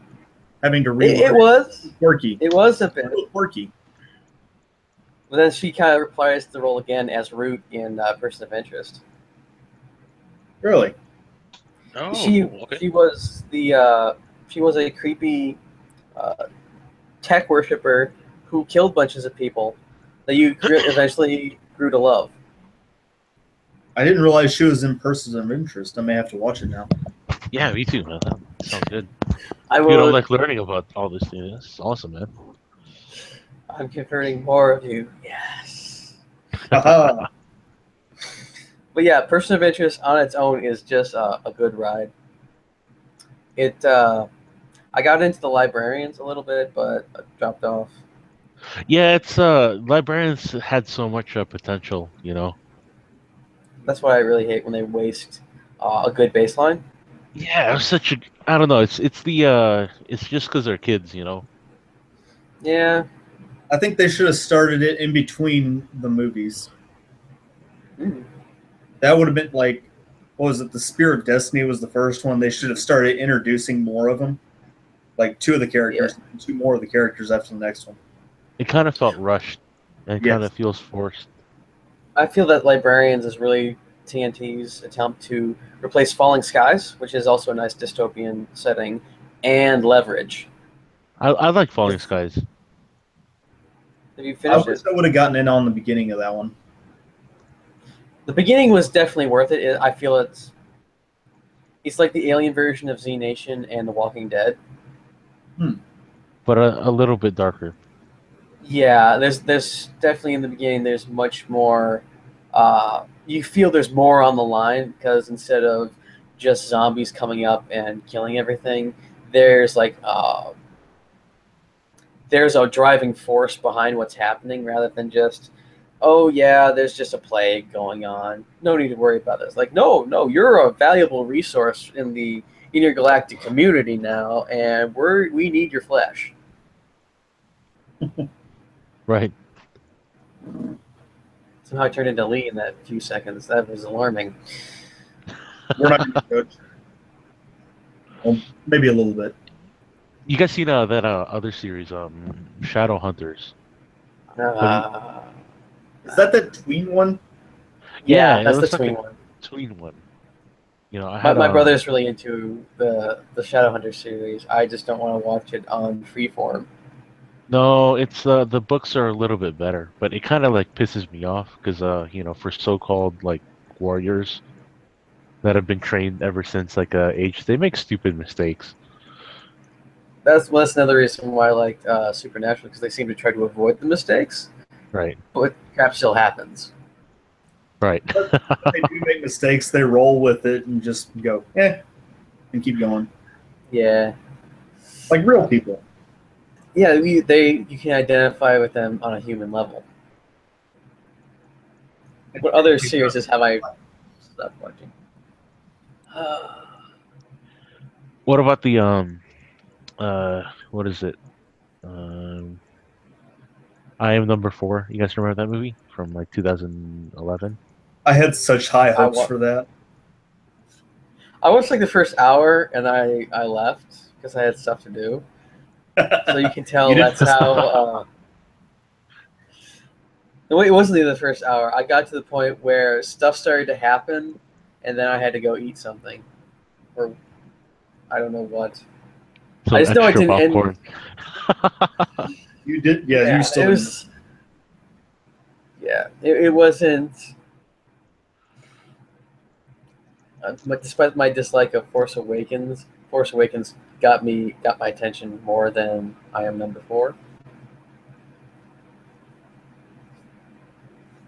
S3: Having to relearn.
S1: It was.
S3: Quirky.
S1: It was a
S3: It
S1: bit.
S3: was quirky.
S1: But then she kind of reprised the role again as Root in Person of Interest.
S3: Really.
S2: Oh,
S1: She
S2: cool. Okay.
S1: she was she was a creepy uh, tech worshiper who killed bunches of people that you eventually grew to love.
S3: I didn't realize she was in Persons of Interest. I may have to watch it now.
S4: Yeah, me too, man. That sounds good.
S1: I
S4: Dude, I'm
S1: would.
S4: like learning about all this. Dude. This is awesome, man.
S1: I'm converting more of you. Yes.
S3: Haha.
S1: But yeah, Person of Interest on its own is just a good ride. It. I got into the librarians a little bit, but I dropped off.
S4: Yeah, it's librarians had so much potential, you know.
S1: That's what I really hate when they waste a good baseline.
S4: Yeah, it was such a I don't know. It's the it's just because they're kids, you know.
S1: Yeah.
S3: I think they should have started it in between the movies.
S1: Mm.
S3: That would have been like, what was it? The Spear of Destiny was the first one. They should have started introducing more of them, like two of the characters,
S1: Yeah.
S3: and two more of the characters after the next one.
S4: It kind of felt rushed and kind
S3: Yes.
S4: of feels forced.
S1: I feel that Librarians is really TNT's attempt to replace Falling Skies, which is also a nice dystopian setting, and Leverage.
S4: I like Falling
S1: If,
S4: Skies.
S1: if you
S3: I
S1: finish
S3: wish
S1: it,
S3: I would have gotten in on the beginning of that one.
S1: the beginning was definitely worth it. I feel it's like the alien version of Z Nation and The Walking Dead.
S4: But a little bit darker.
S1: Yeah, there's definitely in the beginning there's much more. You feel there's more on the line because instead of just zombies coming up and killing everything, there's there's a driving force behind what's happening rather than just, oh yeah, there's just a plague going on. No need to worry about this. Like, no, you're a valuable resource in the intergalactic community now, and we need your flesh.
S4: Right.
S1: Somehow I turned into Lee in that few seconds. That was alarming.
S3: We're not going to judge. Well, maybe a little bit.
S4: You guys seen that other series, Shadow Hunters?
S1: Uh,
S3: Is that the tween one?
S1: yeah,
S4: It
S1: that's the
S4: looks like
S1: tween
S4: a
S1: one.
S4: tween one. You know, I
S1: My,
S4: had
S1: my brother's really into the Shadowhunter series. I just don't want to watch it on Freeform.
S4: no, it's the books are a little bit better, but it kind of like pisses me off because you know, for so-called like warriors that have been trained ever since like age, they make stupid mistakes.
S1: That's another reason why I liked Supernatural because they seem to try to avoid the mistakes,
S4: Right.
S1: but crap still happens.
S4: Right.
S3: When they do make mistakes, they roll with it and just go, and keep going.
S1: Yeah,
S3: Like real people.
S1: yeah. You can identify with them on a human level. What other series have I stopped watching?
S4: What about the what is it? I Am Number Four. You guys remember that movie from like 2011?
S3: I had such high
S1: I
S3: hopes
S1: wa-
S3: for that.
S1: I watched like the first hour and I left because I had stuff to do. So you can tell
S3: You didn't-
S1: that's how. No, it wasn't even the first hour. I got to the point where stuff started to happen, and then I had to go eat something, or I don't know what.
S4: Some
S1: I just know it
S4: extra
S1: didn't end.
S4: popcorn.
S3: You did, yeah. You still
S1: it was. Yeah, it wasn't. Despite my dislike of Force Awakens got my attention more than I Am Number Four.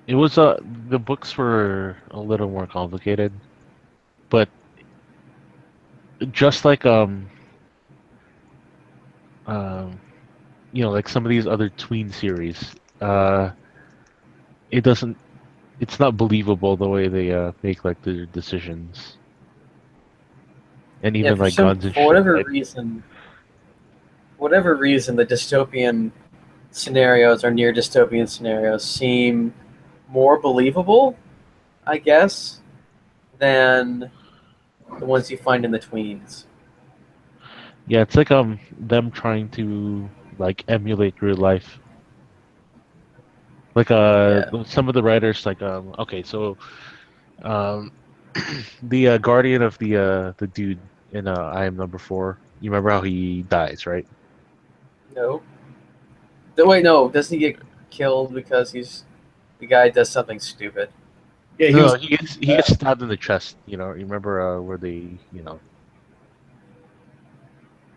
S4: It was the books were a little more complicated, but just like um you know, like some of these other tween series, it doesn't it's not believable the way they make like their decisions, and
S1: Yeah,
S4: even like guns and
S1: for
S4: shit. Like,
S1: whatever reason, the dystopian scenarios or near dystopian scenarios seem more believable, I guess, than the ones you find in the tweens.
S4: yeah, it's like them trying to like emulate real life. Like
S1: Yeah.
S4: some of the writers like okay, so um the guardian of the dude in I Am Number 4. You remember how he dies, right?
S1: No. Wait, no. Doesn't he get killed because the guy does something stupid?
S3: Yeah, he
S4: No,
S3: was.
S4: he gets stabbed in the chest. You know, you remember where they, you know,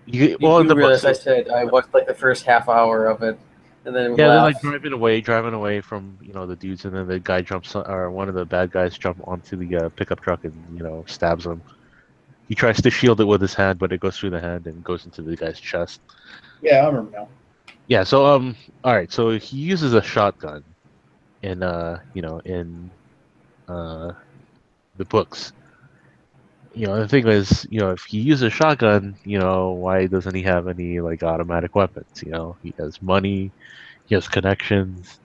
S1: You
S4: well in
S1: do
S4: the book.
S1: realize I
S4: So
S1: said I watched like the first half hour of it, and then
S4: yeah, they're like
S1: left.
S4: driving away from the dudes, and then the guy jumps or one of the bad guys jump onto the pickup truck and stabs him. He tries to shield it with his hand, but it goes through the hand and goes into the guy's chest.
S3: Yeah, I remember now.
S4: Yeah, so all right, so he uses a shotgun in uh the books. The thing is, if he uses a shotgun, why doesn't he have any like automatic weapons? He has money, he has connections.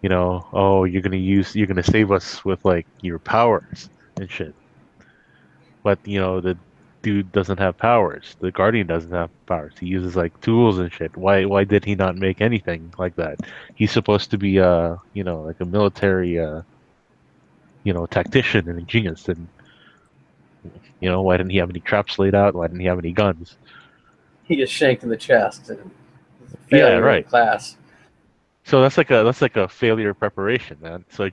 S4: Oh, you're gonna save us with like your powers and shit. But the dude doesn't have powers. The Guardian doesn't have powers. He uses like tools and shit. Why did he not make anything like that? He's supposed to be like a military tactician and a genius. And why didn't he have any traps laid out? Why didn't he have any guns?
S1: He gets shanked in the chest, and it's a
S4: Yeah,
S1: failure of the
S4: right.
S1: class.
S4: So that's like a failure of preparation, man. So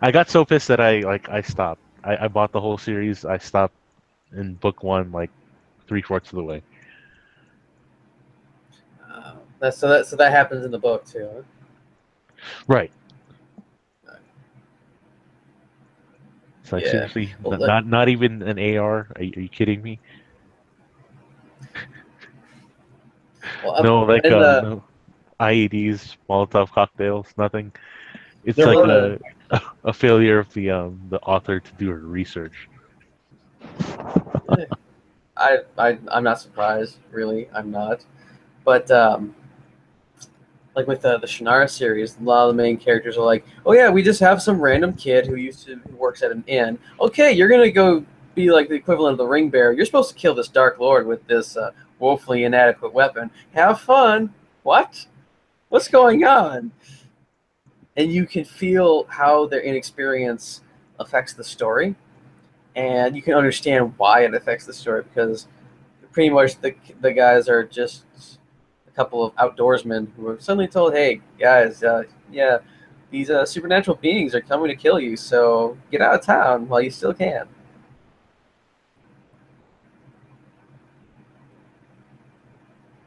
S4: I got so pissed that I stopped. I bought the whole series. I stopped in book one like three-fourths of the way.
S1: So that happens in the book too.
S4: Right. It's like
S1: Yeah.
S4: seriously,
S1: Well,
S4: not even an AR. Are you kidding me? No, like
S1: in the
S4: no IEDs, Molotov cocktails, nothing. It's
S3: There
S4: like
S1: well,
S3: were.
S4: a failure of the author to do her research.
S1: I'm not surprised. Really, I'm not. But like with the Shannara series, a lot of the main characters are like, "Oh yeah, we just have some random kid who works at an inn. Okay, you're gonna go be like the equivalent of the ring bearer. You're supposed to kill this Dark Lord with this woefully inadequate weapon. Have fun. What? What's going on?" And you can feel how their inexperience affects the story, and you can understand why it affects the story because pretty much the guys are just a couple of outdoorsmen who are suddenly told, "Hey guys, yeah, these supernatural beings are coming to kill you, so get out of town while you still can."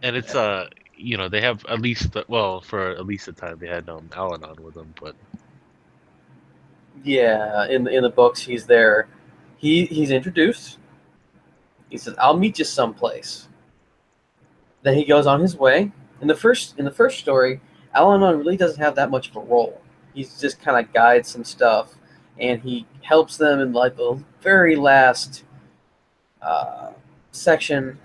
S4: And it's they have at least for at least a time they had Alan on with them, but
S1: Yeah, in the books, he's there. He's introduced. He says, "I'll meet you someplace." Then he goes on his way. In the first story, Al-Anon really doesn't have that much of a role. He's just kind of guides some stuff, and he helps them in like the very last uh, section,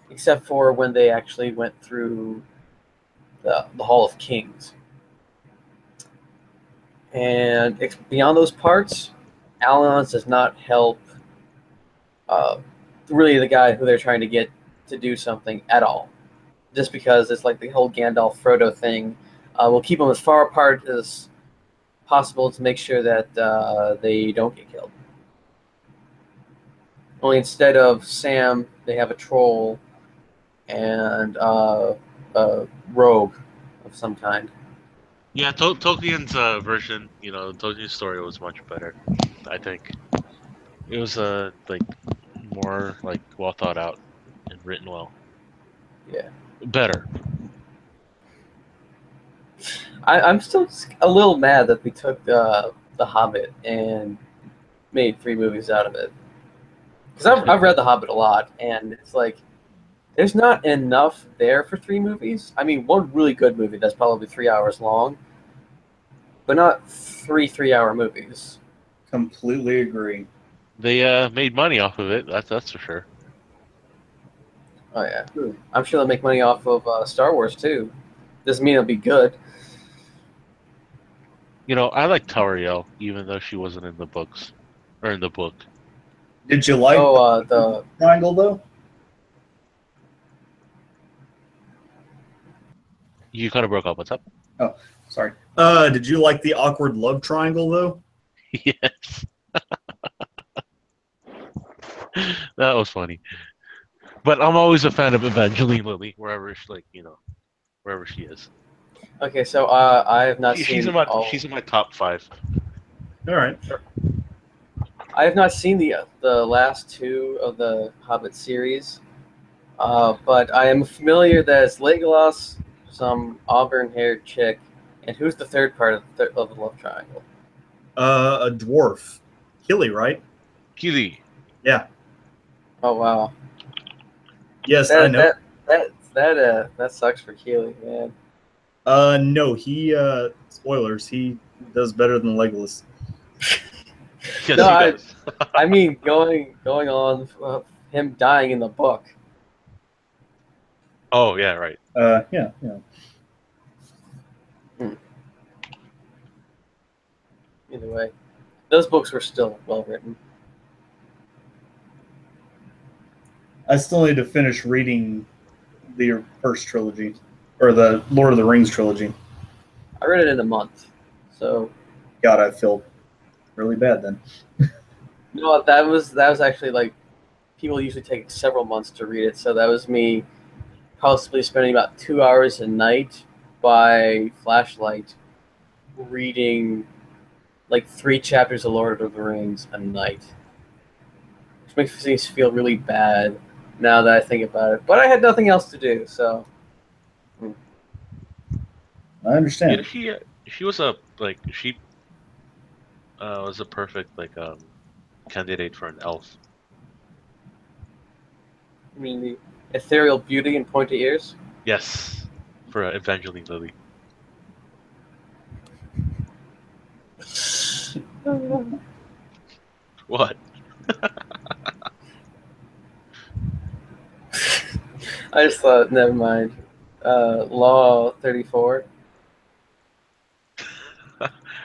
S1: except for when they actually went through the Hall of Kings. And beyond those parts, Al-Anon does not help uh, really the guy who they're trying to get to do something at all. Just because it's like the whole Gandalf Frodo thing. We'll keep them as far apart as possible to make sure that they don't get killed. Only instead of Sam, they have a troll and a rogue of some kind.
S4: yeah, Tolkien's version, Tolkien's story was much better. I think it was like more like well thought out and written well.
S1: Yeah,
S4: Better.
S1: I'm still a little mad that we took the Hobbit and made 3 movies out of it. Because I've read the Hobbit a lot, and it's like there's not enough there for 3 movies. I mean, one really good movie that's probably 3 hours long, but not three-hour movies.
S3: Completely agree.
S4: They made money off of it. That's for sure.
S1: Oh yeah, I'm sure they'll make money off of Star Wars too. Doesn't mean it'll be good.
S4: You know, I like Tariel, even though she wasn't in the books or in the book.
S3: Did you like
S1: the
S3: triangle though?
S4: You kind of broke up. What's up?
S3: Oh, sorry. Did you like the awkward love triangle though?
S4: Yes, that was funny. But I'm always a fan of Evangeline Lilly, wherever wherever she is.
S1: okay, so I have not
S4: She's
S1: seen
S4: in my
S1: all.
S4: she's in my top 5.
S3: All right.
S1: I have not seen the last two of the Hobbit series, but I am familiar that it's Legolas, some auburn-haired chick, and who's the third part of the love triangle?
S3: A dwarf, Killy, right?
S4: Kili.
S3: Yeah.
S1: Oh wow,
S3: Yes, I know.
S1: that sucks for Keely, man.
S3: No, he spoilers. He does better than Legolas.
S4: Yes,
S1: No,
S4: he does.
S1: I mean going on him dying in the book.
S4: Oh yeah, right.
S3: Yeah.
S1: Either way, those books were still well written.
S3: I still need to finish reading the first trilogy, or the Lord of the Rings trilogy.
S1: I read it in a month, so
S3: God, I feel really bad then.
S1: no, that was actually like people usually take several months to read it, so that was me possibly spending about 2 hours a night by flashlight reading like 3 chapters of Lord of the Rings a night, which makes me feel really bad now that I think about it. But I had nothing else to do, so
S3: I understand.
S4: Yeah, she was a she was a perfect candidate for an elf.
S1: I mean the ethereal beauty and pointy ears.
S4: Yes, for Evangeline Lilly. What?
S1: I just thought, never mind. Law 34.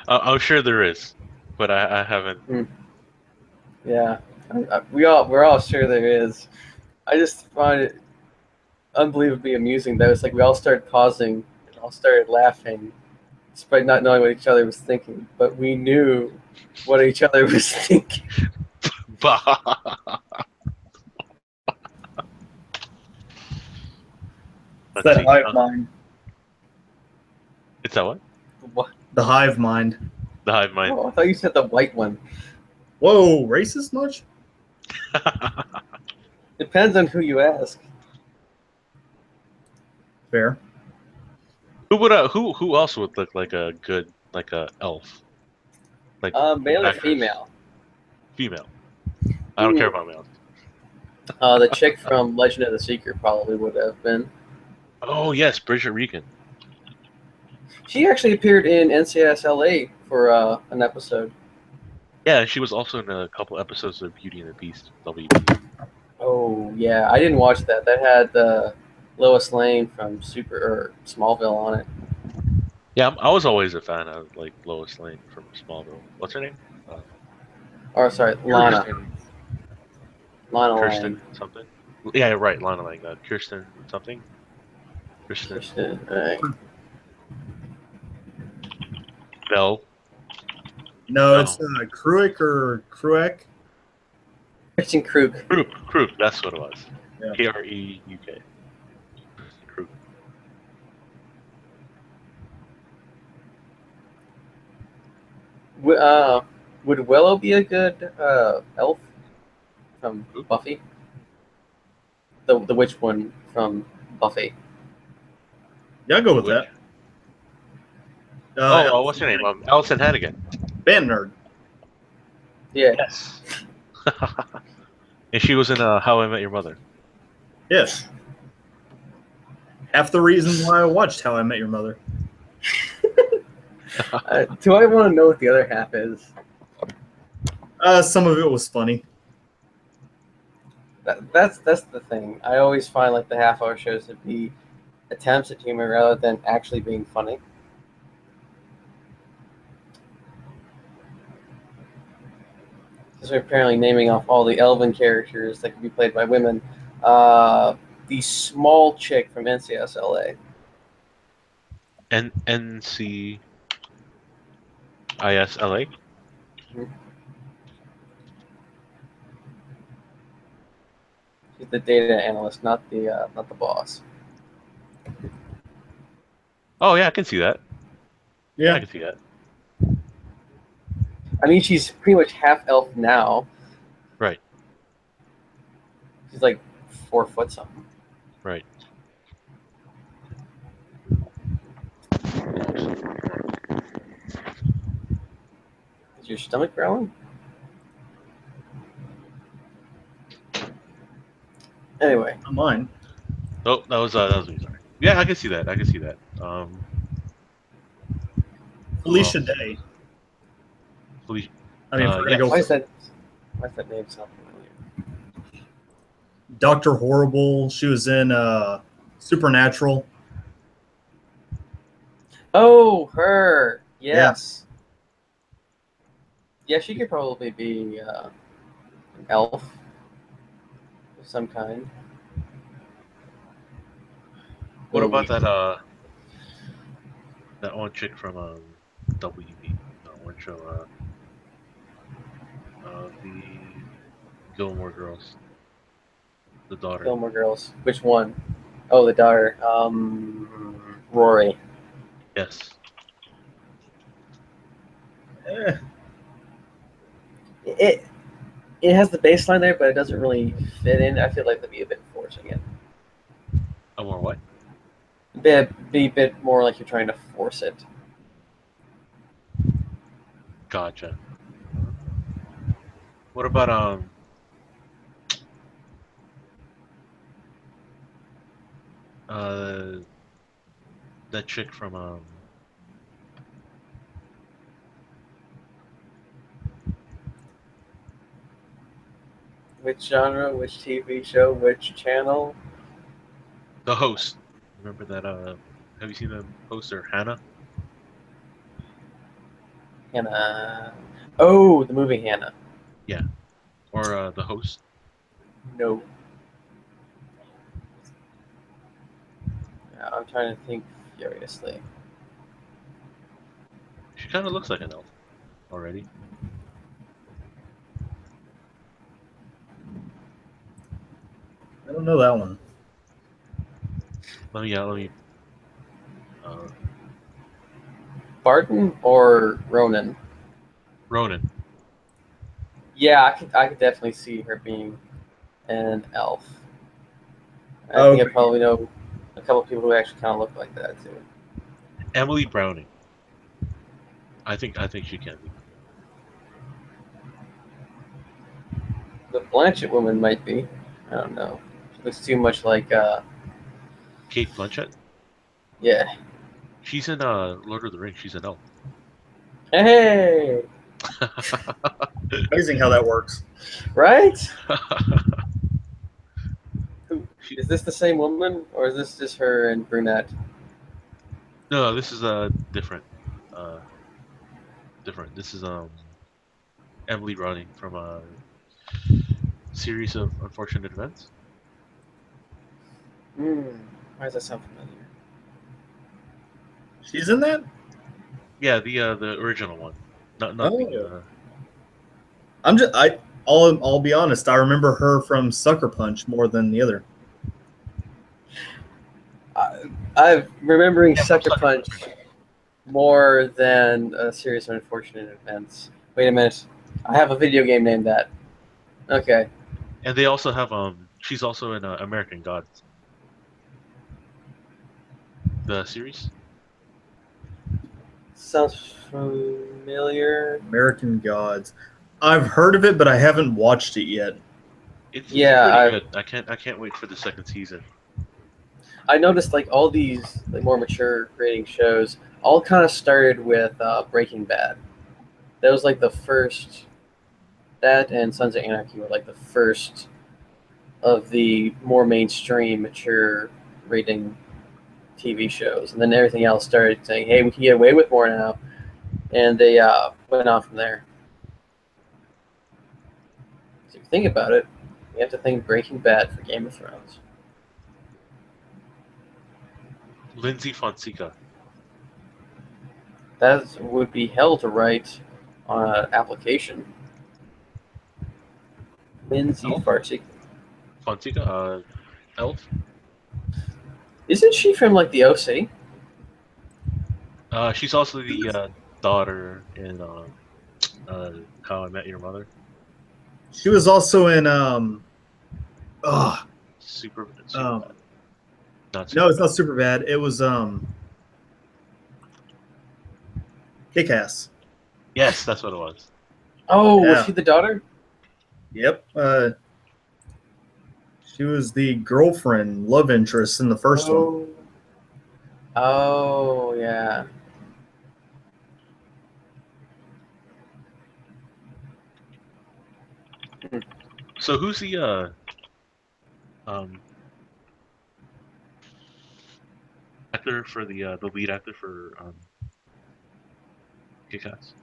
S4: I'm sure there is, but I haven't.
S1: Yeah, we're all sure there is. I just find it unbelievably amusing that it's like we all started pausing and all started laughing, despite not knowing what each other was thinking. But we knew what each other was thinking.
S3: It's that hive mind.
S4: It's that what?
S1: What?
S3: The hive mind.
S4: The hive mind.
S1: Oh, I thought you said the white one.
S3: Whoa, racist much?
S1: Depends on who you ask.
S3: Fair.
S4: Who else would look like a good a elf? Like
S1: Male or
S4: actress?
S1: female?
S4: Female. I don't care about males.
S1: The chick from Legend of the Seeker probably would have been.
S4: Oh yes, Bridget Regan.
S1: She actually appeared in NCIS LA for an episode.
S4: Yeah, she was also in a couple episodes of Beauty and the Beast. WB.
S1: Oh yeah, I didn't watch that. That had Lois Lane from Smallville on it.
S4: Yeah, I was always a fan of Lois Lane from Smallville. What's her name?
S1: Or sorry, Lana. Lana
S4: Kirsten
S1: Lang.
S4: something. Yeah, right, Lana Lang. Kirsten something. Kirsten
S1: Right.
S4: Bell.
S3: No, it's Kruick or Kruek.
S1: Kristen Krug.
S4: Krug. That's what it was.
S3: Yeah.
S4: Kreuk. Krug.
S1: Would Willow be a good elf from Buffy? The witch one from Buffy.
S3: Yeah, I'll go with that.
S4: What's her name? Allison Hannigan.
S3: Band nerd.
S1: Yeah.
S4: Yes. And she was in How I Met Your Mother.
S3: Yes. Half the reason why I watched How I Met Your Mother.
S1: Do I want to know what the other half is?
S3: Some of it was funny.
S1: That's the thing. I always find like the half-hour shows to be attempts at humor rather than actually being funny. Because we're apparently naming off all the elven characters that can be played by women. The small chick from NCSLA.
S4: NCISLA.
S1: She's the data analyst, not the boss.
S4: Oh yeah, I can see that. I
S3: Yeah.
S4: can see that.
S1: I mean, she's pretty much half elf now.
S4: Right.
S1: She's like 4 foot something.
S4: Right.
S1: Is your stomach growling? Anyway,
S3: Not mine.
S4: Oh, that was me. Sorry. Yeah, I can see that. I can see that. Who
S3: Felicia
S4: else?
S3: Day.
S4: Felicia.
S3: I mean, if we're gonna
S4: Yes.
S3: go
S1: why
S3: for
S1: is that name sound familiar?
S3: Dr. Horrible, she was in Supernatural.
S1: Oh, her. Yes. Yeah, she could probably be an elf of some kind.
S2: What
S1: Ooh.
S2: about that one chick from WB? That one show, the Gilmore Girls, the daughter.
S1: Gilmore Girls? Which one? Oh, the daughter. Rory.
S2: Yes.
S3: Eh,
S1: It has the baseline there, but it doesn't really fit in. I feel like they'd be a bit forcing it.
S2: Or what?
S1: Be a bit more like you're trying to force it.
S2: Gotcha. What about that chick from
S1: Which genre? Which TV show? Which channel?
S2: the host? Remember that? Have you seen the poster, Hannah?
S1: Hannah. Oh, the movie Hannah.
S2: Yeah. Or the host?
S1: No. Yeah, I'm trying to think furiously.
S2: She kind of looks like an elf already.
S3: I don't know that one.
S2: Let me. Uh,
S1: Barton or Ronan?
S2: Ronan.
S1: Yeah, I could definitely see her being an elf. I
S3: Oh,
S1: think I probably know a couple of people who actually kind of look like that too.
S2: Emily Browning. I think she can be.
S1: The Blanchett woman might be. I don't know. She looks too much like
S2: Kate Blanchett.
S1: yeah.
S2: She's in Lord of the Rings. She's an elf.
S1: Hey,
S3: amazing how that works.
S1: right? Is this the same woman, or is this just her and brunette?
S2: No, this is different. Uh, different. This is Emily Browning from a series of unfortunate events.
S1: Why does that sound familiar?
S3: She's in that?
S2: Yeah, the original one. Not
S3: Oh.
S2: the.
S3: I'll be honest, I remember her from Sucker Punch more than the other.
S1: I'm remembering Sucker Punch more than a series of unfortunate events. Wait a minute. I have a video game named that. Okay.
S2: And they also have She's also in American Gods. The series.
S1: Sounds familiar.
S3: American Gods. I've heard of it, but I haven't watched it yet.
S2: It's
S1: Yeah,
S2: pretty good. I can't wait for the second season.
S1: I noticed like all these like more mature rating shows all kind of started with Breaking Bad. That was like the first. That and Sons of Anarchy were like the first of the more mainstream, mature rating TV shows, and then everything else started saying, "Hey, we can get away with more now," and they went on from there. So if you think about it, you have to think Breaking Bad for Game of Thrones.
S2: Lindsay Fonseca.
S1: That would be hell to write on an application. Lindsay
S2: Elf?
S1: Farchick.
S2: Fonseca, Elf.
S1: Isn't she from like the OC?
S2: She's also the daughter in How I Met Your Mother.
S3: She was also in
S2: Super bad. Not super
S3: no, it's
S2: bad.
S3: not super bad. It was Kick-Ass.
S2: Yes, that's what it was.
S1: Oh, was
S3: Yeah.
S1: she the daughter?
S3: Yep. She was the girlfriend, love interest in the first one.
S1: Oh, yeah.
S2: So who's the actor for the lead actor for Kick-Ass?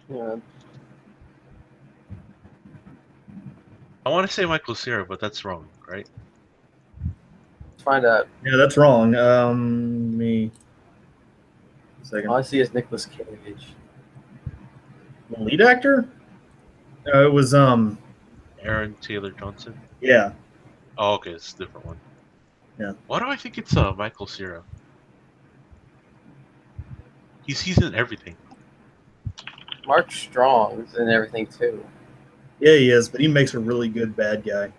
S1: Yeah.
S2: I want to say Michael Cera, but that's wrong, right?
S1: Let's find out.
S3: Yeah, that's wrong. Me. A second.
S1: All I see is Nicolas Cage.
S3: The lead actor? It was
S2: Aaron Taylor Johnson.
S3: yeah.
S2: Oh, okay, it's a different one.
S3: Yeah.
S2: Why do I think it's Michael Cera? He's in everything.
S1: Mark Strong's and everything too.
S3: Yeah, he is, but he makes a really good bad guy.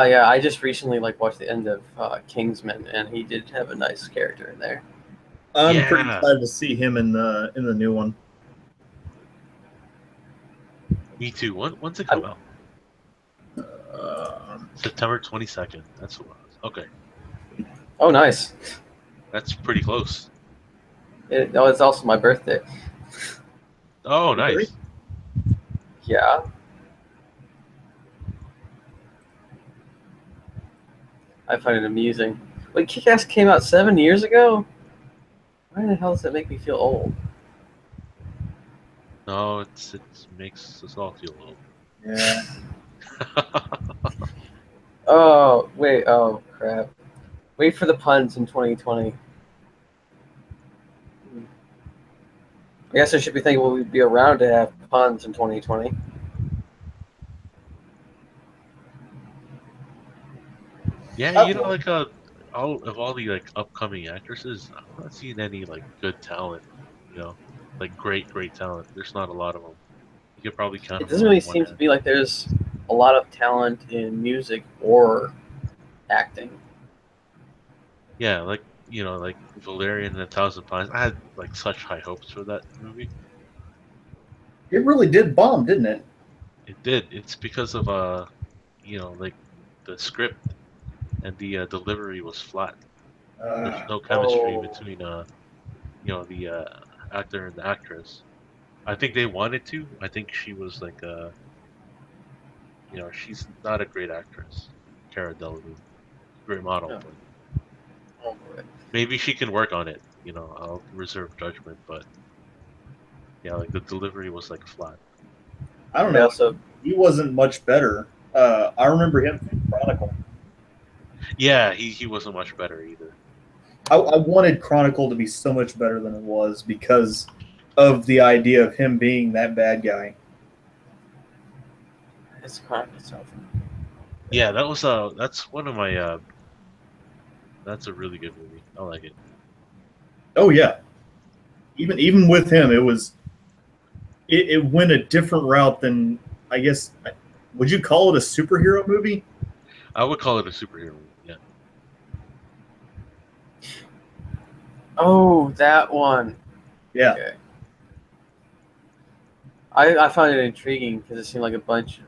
S1: Yeah, I just recently watched the end of Kingsman, and he did have a nice character in there.
S3: I'm pretty
S2: Yeah.
S3: excited to see him in the new one.
S2: Me too. When's it come out?
S3: Uh,
S2: September 22nd. That's what it was. Okay,
S1: Oh, nice.
S2: that's pretty close.
S1: It's also my birthday.
S2: Oh,
S3: Really?
S2: nice.
S1: Yeah. I find it amusing. Wait, Kick-Ass came out 7 years ago? Why the hell does that make me feel old?
S2: No, it makes us all feel old.
S3: yeah.
S1: Oh, wait. Oh, crap. Wait for the puns in 2020. I guess I should be thinking we'll be around to have puns in 2020.
S2: Yeah, you know, all the upcoming actresses, I'm not seeing any good talent. You know, great talent. There's not a lot of them. You could probably count
S1: It
S2: them
S1: doesn't
S2: on
S1: really
S2: one
S1: seem to
S2: hand.
S1: be like there's a lot of talent in music or acting.
S2: Yeah, like Valerian and a Thousand Pines. I had such high hopes for that movie.
S3: It really did bomb, didn't it?
S2: It did. It's because of the script and the delivery was flat. There's no chemistry
S1: Oh,
S2: between the actor and the actress. I think they wanted to. I think she was she's not a great actress. Cara Delevingne, great model,
S1: no.
S2: but
S1: Oh, boy.
S2: maybe she can work on it. I'll reserve judgment, but yeah, the delivery was flat.
S3: I don't
S1: They
S3: know.
S1: also,
S3: He wasn't much better. I remember him from Chronicle.
S2: Yeah, he wasn't much better either.
S3: I wanted Chronicle to be so much better than it was because of the idea of him being that bad guy.
S1: it's kind of itself.
S2: Yeah, that's one of my that's a really good movie. I like it.
S3: Oh yeah, even with him, it went a different route than I guess. Would you call it a superhero movie?
S2: I would call it a superhero movie. Yeah.
S1: Oh, that one.
S3: Yeah.
S1: Okay. I found it intriguing because it seemed like a bunch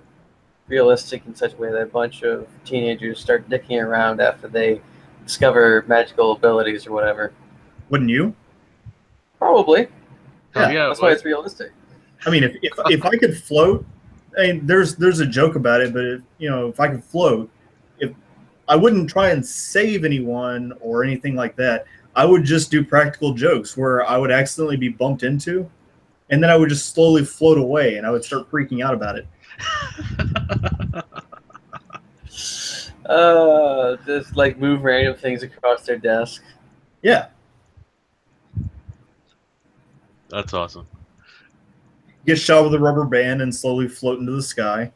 S1: realistic in such a way that a bunch of teenagers start dicking around after they discover magical abilities or whatever.
S3: Wouldn't you?
S1: Probably.
S2: Hell
S3: Yeah.
S2: yeah,
S1: That's why
S2: boy.
S1: it's realistic.
S3: I mean, if I could float, and there's a joke about it, but if I could float, if I wouldn't try and save anyone or anything like that, I would just do practical jokes where I would accidentally be bumped into, and then I would just slowly float away, and I would start freaking out about it.
S1: Just like move random things across their desk.
S3: Yeah,
S2: That's awesome.
S3: get shot with a rubber band and slowly float into the sky.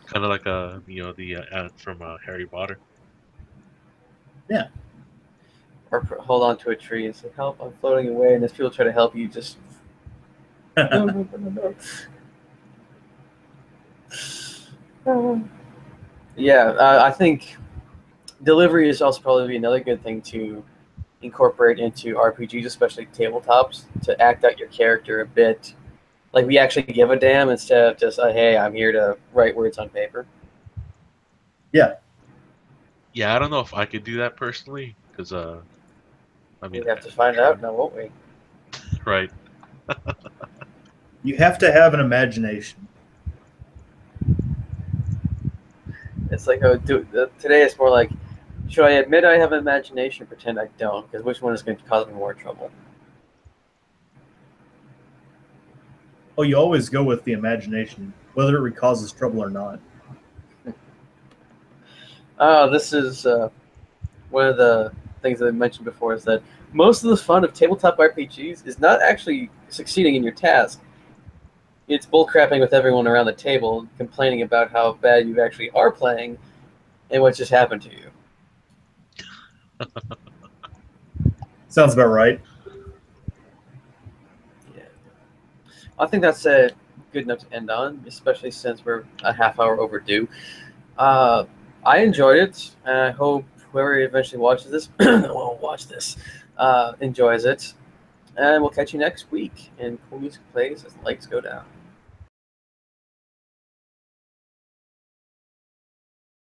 S2: Kind of like the ad from Harry Potter.
S3: Yeah.
S1: Or hold on to a tree and say, "Help! I'm floating away." And as people try to help you, just no. Yeah, I think delivery is also probably another good thing to incorporate into RPGs, especially tabletops, to act out your character a bit. Like we actually give a damn instead of just, "Hey, I'm here to write words on paper."
S3: Yeah.
S2: Yeah, I don't know if I could do that personally, because I mean,
S1: We have to find out now, won't we?
S2: right?
S3: You have to have an imagination.
S1: It's like, today it's more like, should I admit I have an imagination or pretend I don't? Because which one is going to cause me more trouble?
S3: Oh, you always go with the imagination, whether it causes trouble or not.
S1: This is one of the things that I mentioned before is that most of the fun of tabletop RPGs is not actually succeeding in your task. It's bullcrapping with everyone around the table, complaining about how bad you actually are playing and what just happened to you.
S3: Sounds about right.
S1: Yeah. I think that's good enough to end on, especially since we're a half hour overdue. I enjoyed it, and I hope whoever eventually watches this, enjoys it. And we'll catch you next week. And cool music plays as the lights go down.